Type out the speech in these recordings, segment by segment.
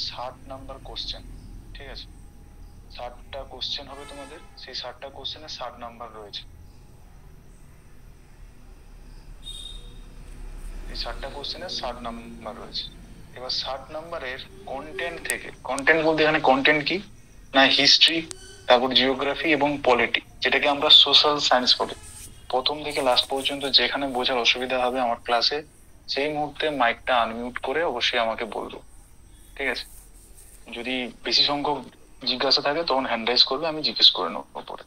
60 number question, ঠিক আছে? 60টা question হবে তোমাদের, সেই 60টা কোশ্চেনে 60 নাম্বার রয়েছে। এই 60টা কোশ্চেনে 60 নাম্বার রয়েছে। এবার 60 নাম্বারের কন্টেন্ট থেকে, কন্টেন্ট বলতে এখানে কন্টেন্ট কি না, হিস্ট্রি, তারপর জিওগ্রাফি এবং পলিটি, যেটাকে আমরা সোশ্যাল সায়েন্স বলি। প্রথম থেকে লাস্ট পর্যন্ত যেখানে বোঝার অসুবিধা হবে আমার ক্লাসে, সেই মুহূর্তে মাইকটা আনমিউট করে অবশ্যই আমাকে বলবো, ঠিক আছে? যদি বেশি সংখ্যক জিজ্ঞাসা থাকে তখন হ্যান্ড রাইজ করবে, আমি জিজ্ঞেস করে নেবো পরে,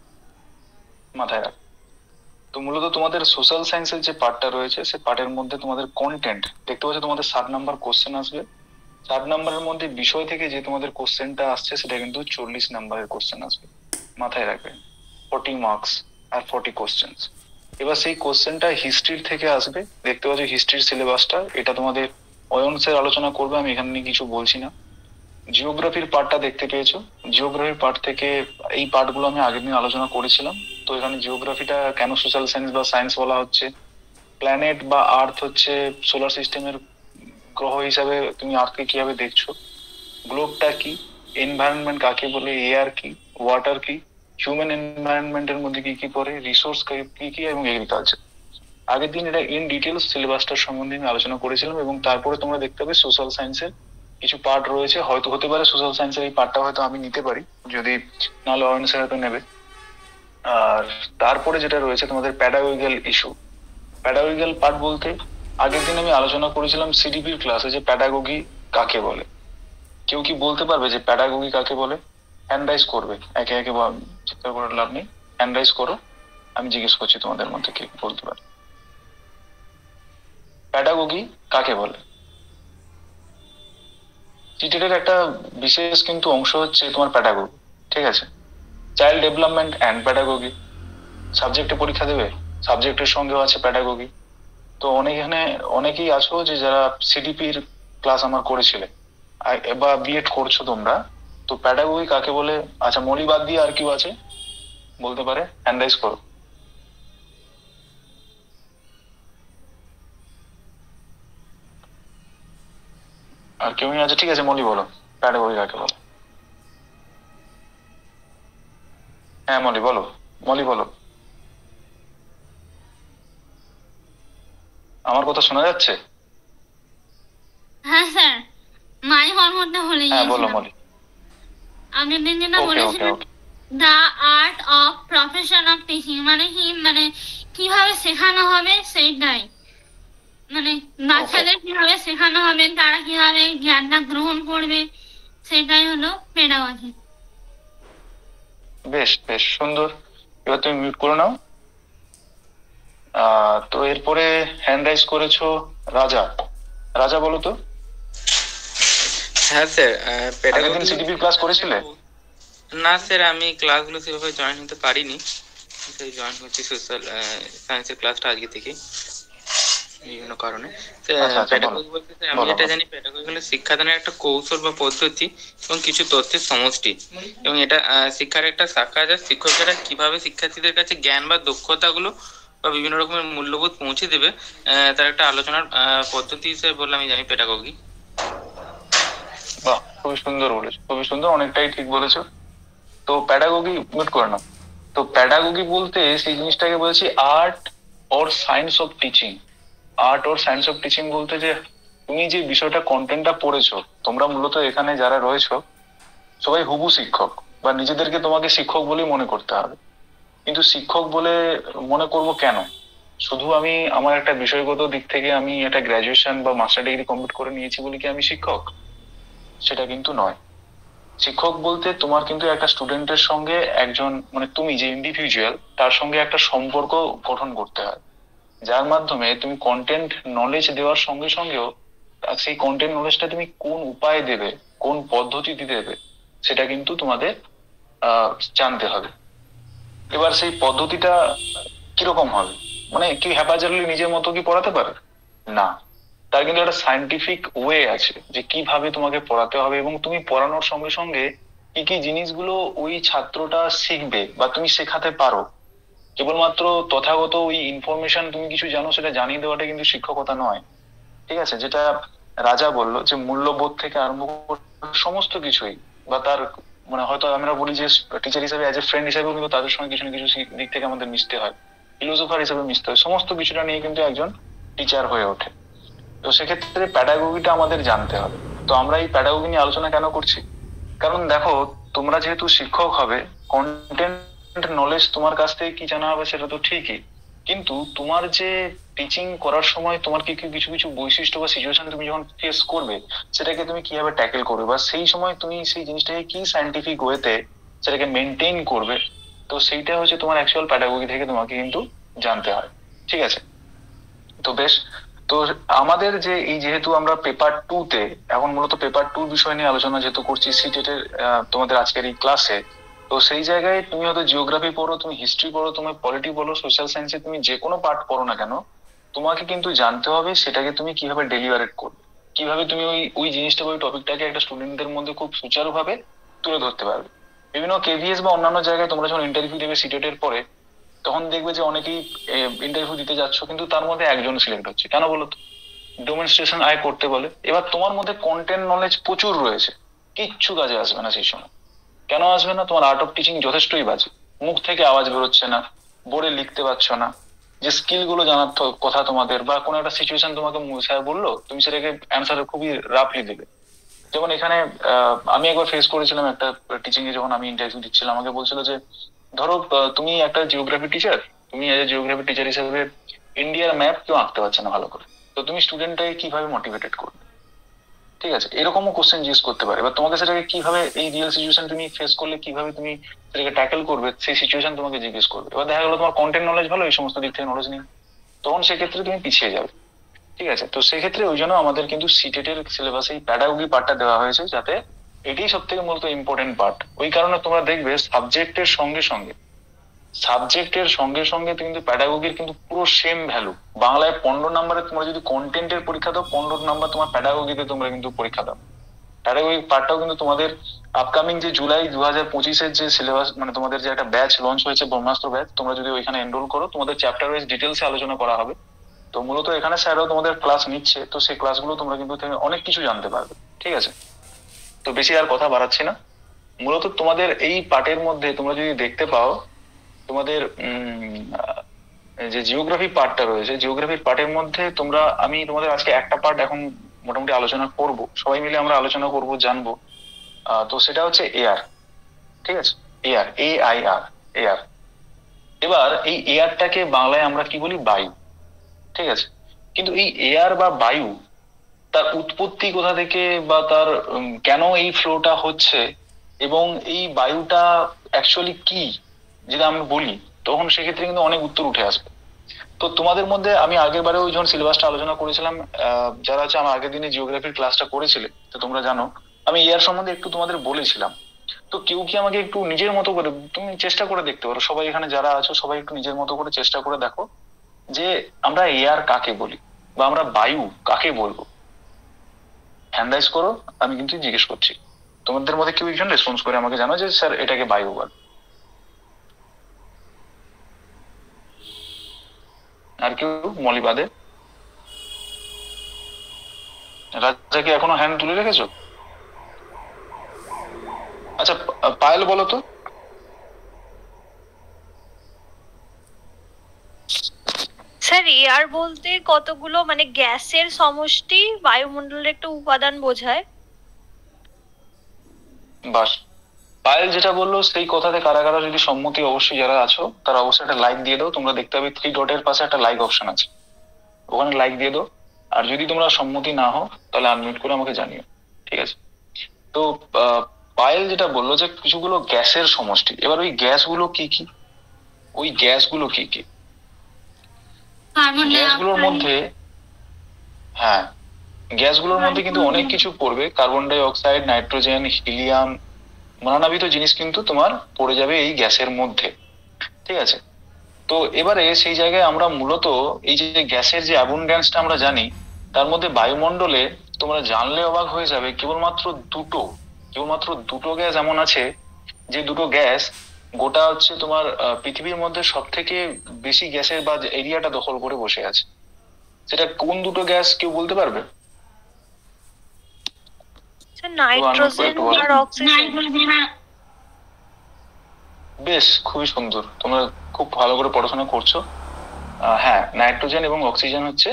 মাথায় রাখ। তো মূলত তোমাদের সোশ্যাল সায়েন্সের যে পার্টটা রয়েছে, সেই পার্টের মধ্যে তোমাদের কন্টেন্ট দেখতে পাচ্ছ, তোমাদের 60 নাম্বার কোশ্চেন আসবে। 60 নাম্বারের মধ্যে বিষয় থেকে যে তোমাদের কোশ্চেনটা আসছে সেটা কিন্তু 40 নাম্বারের কোশ্চেন আসবে, মাথায় রাখবে। 40 মার্কস আর 40 কোশ্চেন। এবার সেই কোশ্চেনটা হিস্ট্রির থেকে আসবে, দেখতে পাচ্ছ হিস্ট্রির সিলেবাসটা, এটা তোমাদের অয়ন স্যার আলোচনা করবে, আমি এখানে নিয়ে কিছু বলছি না। জিওগ্রাফির পার্টটা দেখতে পেয়েছো, জিওগ্রাফির পার্ট থেকে এই পার্টগুলো আমি আগের দিন আলোচনা করেছিলাম। তো এখানে জিওগ্রাফিটা কেন সোশ্যাল সায়েন্স বা সায়েন্স বলা হচ্ছে, প্ল্যানেট বা আর্থ হচ্ছে সোলার সিস্টেমের গ্রহ হিসাবে তুমি আর্থকে কিভাবে দেখছো, গ্লোবটা কি, এনভায়রনমেন্ট কাকে বলে, এয়ার কি, ওয়াটার কি, হিউম্যান এনভায়রনমেন্টের মধ্যে কি কি পড়ে, রিসোর্স কি কি, এবং এগ্রিকালচার। আগের দিন এটা ইন ডিটেলস সিলেবাসটার সম্বন্ধে আমি আলোচনা করেছিলাম। এবং তারপরে তোমরা দেখতে পাবে সোশ্যাল সায়েন্সের কিছু পার্ট রয়েছে, হয়তো হতে পারে সোশ্যাল সায়েন্সের এই পার্টটা হয়তো আমি নিতে পারি, যদি নাহলে অয়ন স্যার হয়তো নেবে। আর তারপরে যেটা রয়েছে তোমাদের প্যাডাগোজিক্যাল ইস্যু। প্যাডাগোজিক্যাল পার্ট বলতে আগের দিন আমি আলোচনা করেছিলাম সিডিপির ক্লাসে যে প্যাডাগোগি কাকে বলে। কেউ কি বলতে পারবে যে প্যাডাগোগি কাকে বলে? হ্যান্ড রাইজ করবে, একে একে চিন্তা করে লাভ নেই, হ্যান্ড রাইজ করো, আমি জিজ্ঞেস করছি তোমাদের মধ্যে কে বলতে পারে প্যাডাগোগি কাকে বলে। টিটের একটা বিশেষ কিন্তু অংশ হচ্ছে তোমার প্যাডাগোগি, ঠিক আছে? চাইল্ড ডেভেলপমেন্ট অ্যান্ড প্যাডাগোগি সাবজেক্টে পরীক্ষা দেবে, সাবজেক্টের সঙ্গেও আছে প্যাডাগোগি। তো এখানে অনেকেই আছো যে যারা সিডিপির ক্লাস আমার করেছিলে বা বিএড করছো তোমরা, তো প্যাডাগোগি কাকে বলে, আচ্ছা মলি বাদ দিয়ে আর কেউ আছে বলতে পারে? হ্যান্ড রাইজ করো। আর কেউ আছে? ঠিক আছে, মলি বলো প্যাডাগোগি কাকে বলে। হ্যাঁ মলি বলো, মলি বলো। আমার কথা শোনা যাচ্ছে? হ্যাঁ স্যার, মাই হরমোনটা ভুলে হ্যাঁ বলো গিয়েছিলাম। মলি। আগের দিন যেটা ওকে ওকে বলেছিলেন, okay. The art of profession of teaching, মানে কি, মানে কিভাবে শেখানো হবে সেইটাই, মানে ওকে বাচ্চাদের কিভাবে শেখানো হবে, তারা কিভাবে জ্ঞানটা গ্রহণ করবে, সেটাই হলো পেডাগজি। বেশ বেশ সুন্দর। এবার তুমি মিউট করে নাও। তো এরপরে হ্যান্ড রাইজ করেছো রাজা। রাজা বলো তো। হ্যাঁ স্যার, আগের দিন পেডাগজি সিডিপি ক্লাস করেছিলে? না স্যার, আমি ক্লাসগুলো সেভাবে জয়েন হতে পারিনি, সেই জয়েন হচ্ছি সোশ্যাল সায়েন্সের ক্লাসটা আজকে থেকে বিভিন্ন কারণে। আচ্ছা আচ্ছা বলো প্যাডাগজি বলতে স্যার আমি বলো যেটা বলো। জানি, প্যাডাগজি হলো শিক্ষাদানের একটা কৌশল বা পদ্ধতি এবং কিছু তথ্যের সমষ্টি, এবং এটা শিক্ষার একটা শাখা, যা শিক্ষকেরা কিভাবে শিক্ষার্থীদের কাছে জ্ঞান বা দক্ষতাগুলো বা বিভিন্ন রকমের মূল্যবোধ পৌঁছে দেবে, তার একটা আলোচনার পদ্ধতি হিসেবে বললে আমি জানি প্যাডাগজি। বাহ, খুবই সুন্দর বলেছো, খুবই সুন্দর, অনেকটাই ঠিক বলেছো। তো প্যাডাগোগি মিউট করে নাও। তো প্যাডাগোগি বলতে সেই জিনিসটাকে বলেছি art or science of teaching. Art or science of teaching বলতে যে তুমি যে বিষয়টা কন্টেন্টটা পড়েছো, তোমরা মূলত এখানে যারা রয়েছো সবাই হুবু শিক্ষক, বা নিজেদেরকে তোমাকে শিক্ষক বলেই মনে করতে হবে। কিন্তু শিক্ষক বলে মনে করব কেন? শুধু আমি আমার একটা বিষয়গত দিক থেকে আমি একটা গ্রাজুয়েশন বা মাস্টার ডিগ্রি কমপ্লিট করে নিয়েছি বলে কি আমি শিক্ষক? সেটা কিন্তু নয়। শিক্ষক বলতে তোমার কিন্তু একটা স্টুডেন্টের সঙ্গে একজন, মানে তুমি যে ইন্ডিভিজুয়াল, তার সঙ্গে একটা সম্পর্ক গঠন করতে হয়, যার মাধ্যমে তুমি কন্টেন্ট নলেজ দেওয়ার সঙ্গে সঙ্গেও সেই কন্টেন্ট নলেজটা তুমি কোন উপায়ে দেবে, কোন পদ্ধতিতে দেবে, সেটা কিন্তু তোমাদের জানতে হবে। এবার সেই পদ্ধতিটা কিরকম হবে? মানে কি হ্যাপাজারলি নিজের মতো কি পড়াতে পারে? না, তার কিন্তু একটা সায়েন্টিফিক ওয়ে আছে যে কিভাবে তোমাকে পড়াতে হবে, এবং তুমি পড়ানোর সঙ্গে সঙ্গে কি কি জিনিসগুলো ওই ছাত্রটা শিখবে বা তুমি শেখাতে পারো। কেবলমাত্র তথাগত ওই ইনফরমেশন তুমি কিছু জানো সেটা জানিয়ে দেওয়াটা কিন্তু শিক্ষকতা নয়, ঠিক আছে? যেটা রাজা বললো যে মূল্যবোধ থেকে আরম্ভ সমস্ত কিছুই, বা তার মানে হয়তো আমরা বলি যে টিচার হিসেবে অ্যাজ এ ফ্রেন্ড হিসেবেও কিন্তু তাদের সঙ্গে কিছু না কিছু দিক থেকে আমাদের মিশতে হয়, ফিলোসোফার হিসেবে মিশতে হয়, সমস্ত কিছুটা নিয়ে কিন্তু একজন টিচার হয়ে ওঠে। তো সেক্ষেত্রে প্যাডাগোগিটা আমাদের জানতে হবে। তো আমরা এই প্যাডাগোগি নিয়ে আলোচনা কেন করছি? কারণ দেখো, তোমরা যেহেতু শিক্ষক হবে, কন্টেন্ট নলেজ তোমার কাছ থেকে কি জানা হবে সেটা তো ঠিকই, কিন্তু তোমার যে টিচিং করার সময় তোমার কি কি কিছু কিছু বৈশিষ্ট্য বা সিচুয়েশন তুমি যখন ফেস করবে, সেটাকে তুমি কিভাবে ট্যাকেল করবে, বা সেই সময় তুমি সেই জিনিসটাকে কি সায়েন্টিফিক ওয়েতে সেটাকে মেনটেন করবে, তো সেইটা হচ্ছে তোমার অ্যাকচুয়াল প্যাডাগোগি থেকে তোমাকে কিন্তু জানতে হয়। ঠিক আছে? তো বেশ। তো আমাদের যে এই যেহেতু আমরা পেপার টু তে এখন মূলত পেপার টু বিষয় নিয়ে আলোচনা যেহেতু করছি সিটেট এর তোমাদের আজকের এই ক্লাসে, তো সেই জায়গায় তুমি হয়তো জিওগ্রাফি পড়ো, তুমি হিস্ট্রি পড়ো, তুমি পলিটি বলো, সোশ্যাল সায়েন্সে তুমি যে কোনো পার্ট পড়ো না কেন, তোমাকে কিন্তু জানতে হবে সেটাকে তুমি কিভাবে ডেলিভারেট করবে, কিভাবে তুমি ওই ওই জিনিসটাকে ওই টপিকটাকে একটা স্টুডেন্টদের মধ্যে খুব সুচারুভাবে তুলে ধরতে পারবে। বিভিন্ন কেভিএস বা অন্যান্য জায়গায় তোমরা যখন ইন্টারভিউ দেবে সিটেট এর পরে, তখন দেখবে যে অনেকেই ইন্টারভিউ দিতে যাচ্ছ, কিন্তু তার মধ্যে একজন সিলেক্ট হচ্ছে, কেন বলো তো? ডেমনস্ট্রেশন আয় করতে বলে। এবার তোমার মধ্যে কন্টেন্ট নলেজ প্রচুর রয়েছে, কিচ্ছু কাজে আসবে না সেই সময়। কেন আসবে না? তোমার আর্ট অফ টিচিং যথেষ্টই বাজে, মুখ থেকে আওয়াজ বেরোচ্ছে না, বোর্ডে লিখতে পারছো না, যে স্কিল গুলো জানার কথা তোমাদের, বা কোনো একটা সিচুয়েশন তোমাকে স্যার বললো, তুমি সেটাকে অ্যান্সার খুবই রাফলি দেবে। যেমন এখানে আমি একবার ফেস করেছিলাম একটা টিচিং এ, যখন আমি ইন্টারভিউ দিচ্ছিলাম, আমাকে বলছিল যে ধরো তুমি একটা জিওগ্রাফি টিচার, তুমি এজ এ জিওগ্রাফি টিচার হিসেবে ইন্ডিয়ার ম্যাপ কেউ আঁকতে পারছে না ভালো করে, তো তুমি স্টুডেন্টটাকে কিভাবে মোটিভেটেড করবে? ঠিক আছে, এরকমও কোশ্চেন জিজ্ঞেস করতে পারে। এবার তোমাকে সেটাকে কিভাবে, এই রিয়েল সিচুয়েশন তুমি ফেস করলে কিভাবে তুমি সেটাকে ট্যাকেল করবে, সেই সিচুয়েশন তোমাকে জিজ্ঞেস করবে। এবার দেখা গেলো তোমার কন্টেন্ট নলেজ ভালো, এই সমস্ত দিক থেকে নলেজ নেই, তখন সেক্ষেত্রে তুমি পিছিয়ে যাবে। ঠিক আছে? তো সেক্ষেত্রে ওই জন্য আমাদের কিন্তু সিটেট এর সিলেবাসে এই প্যাডাগোগি পার্টটা দেওয়া হয়েছে, যাতে এটাই সব থেকে মূলত ইম্পর্টেন্ট পার্ট। ওই কারণে তোমরা দেখবে সাবজেক্টের সঙ্গে সঙ্গে কিন্তু প্যাডাগোগির কিন্তু পুরো সেম ভ্যালু। বাংলায় 15 নম্বরে তোমরা যদি কন্টেন্টের পরীক্ষা দাও, 15 নম্বর তোমার প্যাডাগোগিতে তোমরা কিন্তু পরীক্ষা দাও। প্যাডাগোগিক পার্টটাও কিন্তু তোমাদের আপকামিং যে জুলাই 2025-এর যে সিলেবাস, মানে তোমাদের যে একটা ব্যাচ লঞ্চ হয়েছে ব্রহ্মাস্ত্র ব্যাচ, তোমরা যদি ওইখানে এনরোল করো, তোমাদের চ্যাপ্টার ওয়াইজ ডিটেলসে আলোচনা করা হবে। তো মূলত এখানে স্যারও তোমাদের ক্লাস নিচ্ছে, তো সেই ক্লাসগুলো তোমরা কিন্তু থেকে অনেক কিছু জানতে পারবে। ঠিক আছে? তো বেশি আর কথা বাড়াচ্ছি না। মূলত তোমাদের এই পার্টের মধ্যে তোমরা যদি দেখতে পাও, তোমাদের যে জিওগ্রাফি পার্টটা রয়েছে, জিওগ্রাফির পার্টের মধ্যে আমি তোমাদের আজকে একটা পার্ট এখন মোটামুটি আলোচনা করব, সবাই মিলে আমরা আলোচনা করব, জানবো। তো সেটা হচ্ছে এয়ার। ঠিক আছে? Air, AIR, air. এবার এই এয়ারটাকে বাংলায় আমরা কি বলি? বায়ু। ঠিক আছে? কিন্তু এই এয়ার বা বায়ু, তার উৎপত্তি কোথা থেকে, বা তার কেন এই ফ্লোটা হচ্ছে, এবং এই বায়ুটা অ্যাকচুয়ালি কি, যদি আমি বলি, তখন সেক্ষেত্রে কিন্তু অনেক উত্তর উঠে আসবে। তো তোমাদের মধ্যে আমি আগের বারেও যখন সিলেবাসটা আলোচনা করেছিলাম, যারা হচ্ছে আমার আগের দিনে জিওগ্রাফির ক্লাসটা করেছিলে, তো তোমরা জানো আমি এয়ার সম্বন্ধে একটু তোমাদের বলেছিলাম। তো কেউ কি আমাকে একটু নিজের মতো করে, তুমি চেষ্টা করে দেখতে পারো, সবাই এখানে যারা আছো সবাই একটু নিজের মতো করে চেষ্টা করে দেখো যে আমরা এয়ার কাকে বলি, বা আমরা বায়ু কাকে বলবো। হ্যান্ড রাইজ করো, আমি কিন্তু জিজ্ঞেস করছি। তোমাদের মধ্যে কেউ একজন রেসপন্স করে আমাকে জানো যে স্যার এটাকে বায়ু বল। আর কেউ? মলি বাদে। রাজা কি এখনো হ্যান্ড তুলে রেখেছো? আচ্ছা, পায়েল বলো তো। স্যার, এয়ার বলতে কতগুলো মানে গ্যাসের সমষ্টি, বায়ুমণ্ডলের একটা উপাদান বোঝায়। বাস, পায়েল যেটা বললো সেই কথাতে কারা কারা যদি সম্মতি, অবশ্যই যারা আছো তারা অবশ্যই একটা লাইক দিয়ে দাও। তোমরা দেখতে পাবে 3 ডটের পাশে একটা লাইক অপশন আছে, ওখানে লাইক দিয়ে দাও। আর যদি তোমরা সম্মতি না হও, তাহলে আনমিউট করে আমাকে জানিও। ঠিক আছে? তো পায়েল যেটা বললো যে কিছুগুলো গ্যাসের সমষ্টি, এবার ওই গ্যাসগুলো কি কি, ওই গ্যাসগুলো কি কি? কার্বন গ্যাসগুলোর মধ্যে, হ্যাঁ, গ্যাসগুলোর মধ্যে কিন্তু অনেক কিছু পড়বে। Carbon die oxide, nitrogen, helium, নানাবিধ জিনিস কিন্তু তোমার পড়ে যাবে এই গ্যাসের মধ্যে। ঠিক আছে? তো এবারে সেই জায়গায় আমরা মূলত এই যে গ্যাসের যে অ্যাবুন্ড্যান্সটা আমরা জানি, তার মধ্যে বায়ুমণ্ডলে তোমরা জানলে অবাক হয়ে যাবে, কেবলমাত্র দুটো গ্যাস এমন আছে, যে দুটো গ্যাস গোটা হচ্ছে তোমার পৃথিবীর মধ্যে সব থেকে বেশি গ্যাসের বা এরিয়াটা দখল করে বসে আছে। সেটা কোন দুটো গ্যাস কেউ বলতে পারবে? স্যার নাইট্রোজেন একটু বলো। আর অক্সিজেন। নাইট্রোজেন বেশ, খুবই সুন্দর, তোমরা খুব ভালো করে পড়াশোনা করছো। হ্যাঁ, নাইট্রোজেন এবং অক্সিজেন হচ্ছে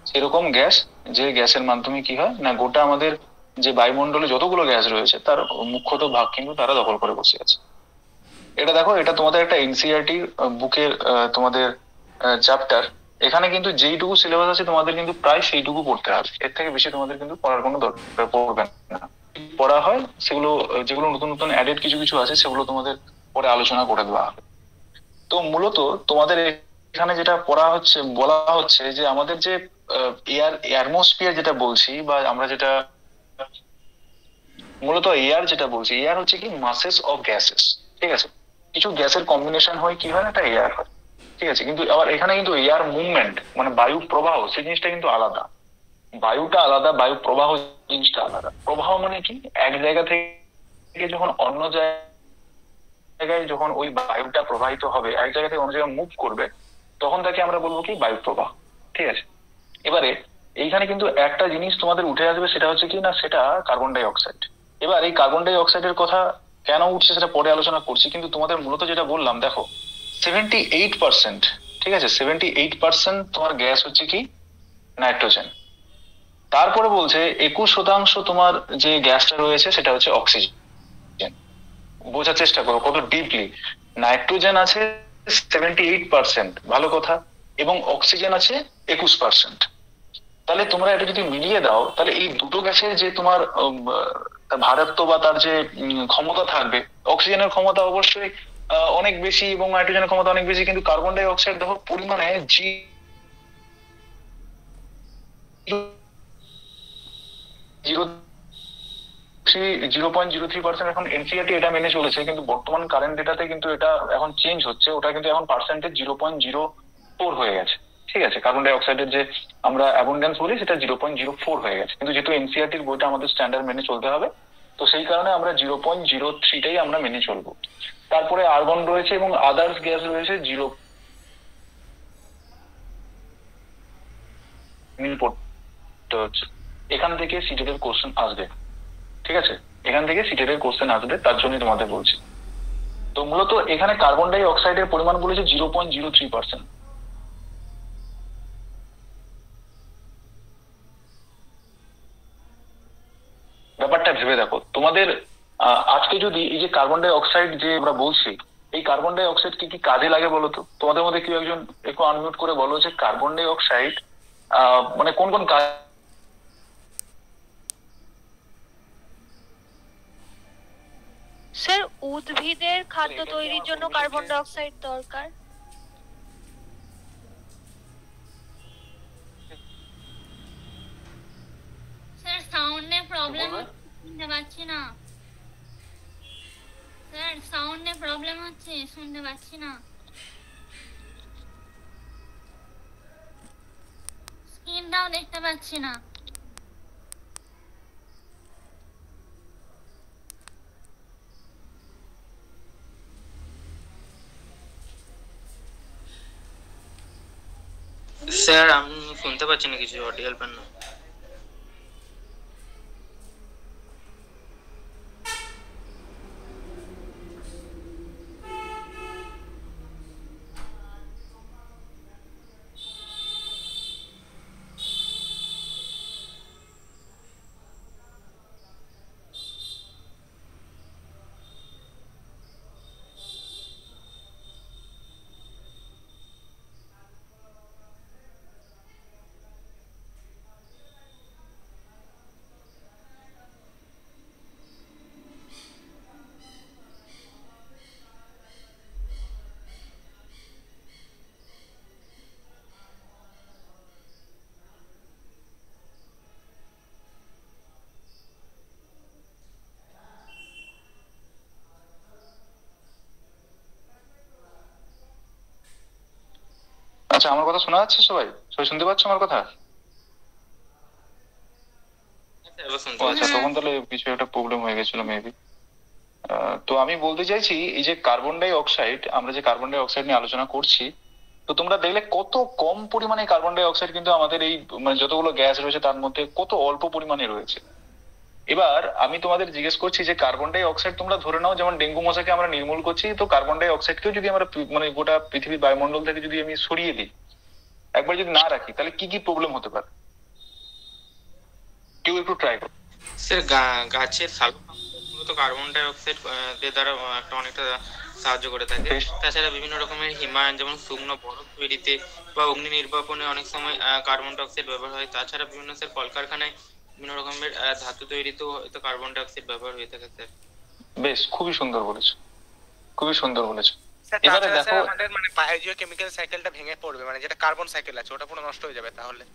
সেরকম গ্যাস, যে গ্যাসের মাধ্যমে কি হয় না, গোটা আমাদের যে বায়ুমণ্ডলে যতগুলো গ্যাস রয়েছে তার মুখ্যত ভাগ কিন্তু তারা দখল করে বসে আছে। এটা দেখো, এটা তোমাদের একটা এনসিইআরটি বুকের তোমাদের চ্যাপ্টার। এখানে কিন্তু যেইটুকু সিলেবাস আছে তোমাদের কিন্তু প্রায় সেইটুকু পড়তে হবে, এর থেকে বেশি তোমাদের কিন্তু পড়ার কোনো দরকার পড়বে না। পড়া হয় সেগুলো, যেগুলো নতুন নতুন অ্যাডেড কিছু কিছু আছে সেগুলো তোমাদের পরে আলোচনা করে দেওয়া হবে। তো মূলত তোমাদের এখানে যেটা পড়া হচ্ছে, বলা হচ্ছে যে আমাদের যে এয়ারমোস্ফিয়ার যেটা বলছি, বা আমরা যেটা মূলত এয়ার যেটা বলছি, এয়ার হচ্ছে কি মাসেস অফ গ্যাসেস। ঠিক আছে, কিছু গ্যাসের কম্বিনেশন হয় কি হয় না, এটা এয়ার হয়। ঠিক আছে, কিন্তু আবার এখানে কিন্তু এয়ার মুভমেন্ট মানে বায়ু প্রবাহ, সেই জিনিসটা কিন্তু আলাদা। বায়ুটা আলাদা, বায়ু প্রবাহ জিনিসটা আলাদা। প্রবাহ মানে কি, এক জায়গা থেকে যখন অন্য জায়গায় যখন ওই বায়ুটা প্রবাহিত হবে, এক জায়গা থেকে অন্য জায়গায় মুভ করবে, তখন তাকে আমরা বলবো কি বায়ু প্রবাহ। ঠিক আছে, এবারে এইখানে কিন্তু একটা জিনিস তোমাদের উঠে আসবে, সেটা হচ্ছে কি না, সেটা কার্বন ডাই অক্সাইড। এবার এই কার্বন ডাই অক্সাইডের কথা কেন উঠছে সেটা পরে আলোচনা করছি, কিন্তু তোমাদের মূলত যেটা বললাম দেখো, 78%, ঠিক আছে, 78% তোমার গ্যাস হচ্ছে কি নাইট্রোজেন। তারপরে বলছে 21% তোমার যে গ্যাসটা রয়েছে সেটা হচ্ছে অক্সিজেন। বোঝার চেষ্টা করো কত ডিপলি। নাইট্রোজেন আছে 78%, ভালো কথা, এবং অক্সিজেন আছে 21%। তাহলে তোমরা এটা যদি মিলিয়ে দাও, তাহলে এই দুটো গ্যাসের যে তোমার ভারত্ব বা তার যে ক্ষমতা থাকবে, অক্সিজেনের ক্ষমতা অবশ্যই অনেক বেশি এবং নাইট্রোজেনের ক্ষমতা অনেক বেশি, কিন্তু কার্বন ডাই অক্সাইড দেখো পরিমাণে 0.03%। এখন এনসিইআরটি এটা মেনে চলেছে, কিন্তু বর্তমান কারেন্ট ডেটাতে কিন্তু এটা এখন চেঞ্জ হচ্ছে, ওটা কিন্তু এখন পার্সেন্টেজ 0.04 হয়ে গেছে। ঠিক আছে, কার্বন ডাই অক্সাইডের যে আমরা অ্যাবন্ডেন্স বলি সেটা 0.04 হয়ে গেছে, কিন্তু যেহেতু এনসিইআরটির বইটা আমাদের স্ট্যান্ডার্ড মেনে চলতে হবে, তো সেই কারণে আমরা 0.03টাই আমরা মেনে চলবো। তারপরে আর্গন রয়েছে এবং আদার্স গ্যাস রয়েছে 0 পড়তে হচ্ছে। এখান থেকে সিটের কোশ্চেন আসবে। ঠিক আছে, এখান থেকে সিটের কোশ্চেন আসবে, তার জন্যই তোমাদের বলছি। তো মূলত এখানে কার্বন ডাই অক্সাইডের পরিমাণ বলেছে 0.03%। ব্যাপারটা ভেবে দেখো তোমাদের। আজকে যদি এই যে কার্বন ডাই অক্সাইড যে আমরা বলছি, এই কার্বন ডাই অক্সাইড কি কি কাজে লাগে বলো তো? তোমাদের মধ্যে কেউ একজন একটু আনমিউট করে বলো যে কার্বন ডাই অক্সাইড মানে কোন কোন কাজ। স্যার উদ্ভিদের খাদ্য তৈরির জন্য কার্বন ডাই অক্সাইড দরকার। স্যার সাউন্ডে প্রবলেম শুনতে পাচ্ছি না। স্যার সাউন্ডে প্রবলেম হচ্ছে, শুনতে পাচ্ছি না। স্ক্রিনটাও দেখতে পাচ্ছি না। স্যার আমি শুনতে পাচ্ছি না কিছু, অডিও হেল্পার না। আচ্ছা, আমার কথা শোনা যাচ্ছে? সবাই সবাই শুনতে পাচ্ছ আমার কথা? এবার শুনতে ও আচ্ছা, পাচ্ছি। তখন তাহলে কিছু একটা প্রবলেম হয়ে গেছিল মেবি। তো আমি বলতে চাইছি, এই যে কার্বন ডাই অক্সাইড, আমরা যে কার্বন ডাই অক্সাইড নিয়ে আলোচনা করছি, তো তোমরা দেখলে কত কম পরিমাণে কার্বন ডাই অক্সাইড কিন্তু আমাদের এই মানে যতগুলো গ্যাস রয়েছে তার মধ্যে কত অল্প পরিমাণে রয়েছে। এবার আমি তোমাদের জিজ্ঞেস করছি যে কার্বন ডাই অক্সাইড তোমরা ধরে নাও যেমন ডেঙ্গু মশাকে আমরা নির্মূল করছি, তো কার্বন ডাই অক্সাইডকেও যদি আমরা মানে গোটা পৃথিবীর বায়ুমণ্ডল থেকে যদি আমি সরিয়ে দিই, একবার যদি না রাখি, তাহলে কি কি প্রবলেম হতে পারে? কেউ একটু ট্রাই করো। স্যার গাছের সালোক মূলত কার্বন ডাই অক্সাইড দ্বারা একটা অনেকটা সাহায্য করে থাকে। তাছাড়া বিভিন্ন রকমের হিমায়ন যেমন শুকনো বরফ তৈরিতে বা অগ্নি নির্বাপনে অনেক সময় কার্বন ডাই অক্সাইড ব্যবহার হয়। তাছাড়া বিভিন্ন স্যার কলকারখানায় বিভিন্ন রকমের ধাতু তৈরিতেও হয়তো কার্বন ডাই অক্সাইড ব্যবহার হয়ে থাকে স্যার। বেশ, খুবই সুন্দর বলেছো, খুবই সুন্দর বলেছো। স্যার এবারে তাছাড়া দেখো, স্যার আমাদের মানে বায়োজিও কেমিক্যাল সাইকেলটা ভেঙে পড়বে, মানে যেটা কার্বন সাইকেল আছে ওটা পুরো নষ্ট হয়ে যাবে তাহলে।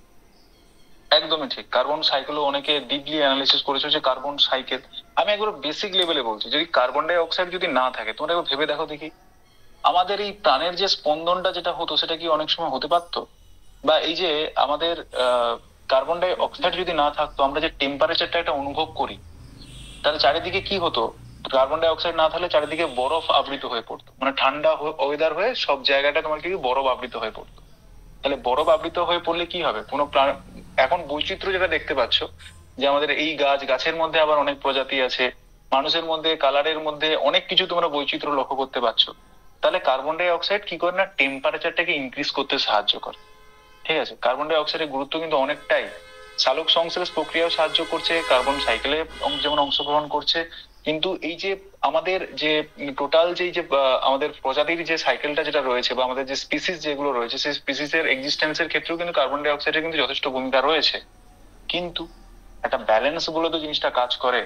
একদমই ঠিক, কার্বন সাইকেলও অনেকে ডিপলি অ্যানালিসিস করেছে যে কার্বন সাইকেল। আমি একবার বেসিক লেভেলে বলছি, যদি কার্বন ডাই অক্সাইড যদি না থাকে, তোমরা একবার ভেবে দেখো দেখি, আমাদের এই প্রাণের যে স্পন্দনটা যেটা হতো সেটা কি অনেক সময় হতে পারতো? বা এই যে আমাদের কার্বন ডাই অক্সাইড যদি না থাকতো, আমরা যে টেম্পারেচারটা একটা অনুভব করি, তাহলে চারিদিকে কি হতো? কার্বন ডাই অক্সাইড না থাকলে চারিদিকে বরফ আবৃত হয়ে পড়তো, মানে ঠান্ডা ওয়েদার হয়ে সব জায়গাটা তোমার কি বরফ আবৃত হয়ে পড়তো। তাহলে বরফ আবৃত হয়ে পড়লে কি হবে? কোনো প্রাণ, এখন বৈচিত্র্য যেটা দেখতে পাচ্ছ যে আমাদের এই গাছের মধ্যে আবার অনেক প্রজাতি আছে, মানুষের মধ্যে কালারের মধ্যে অনেক কিছু তোমরা বৈচিত্র্য লক্ষ্য করতে পারছো। তাহলে কার্বন ডাই অক্সাইড কি করে না, টেম্পারেচারটাকে ইনক্রিজ করতে সাহায্য করে। ঠিক আছে, কার্বন ডাই অক্সাইডের গুরুত্ব কিন্তু অনেকটাই। সালোক সংশ্লেষ প্রক্রিয়াও সাহায্য করছে, কার্বন সাইকেলে যেমন অংশগ্রহণ করছে। কিন্তু এই যে আমাদের যে টোটাল যে আমাদের প্রজাতির যে সাইকেলটা যেটা রয়েছে, বা আমাদের যে স্পিসিস যেগুলো রয়েছে, সেই স্পিসিসের এক্সিস্টেন্সের ক্ষেত্রেও কিন্তু কার্বন ডাই অক্সাইডের কিন্তু যথেষ্ট ভূমিকা রয়েছে। কিন্তু একটা ব্যালেন্স বলে তো জিনিসটা কাজ করে।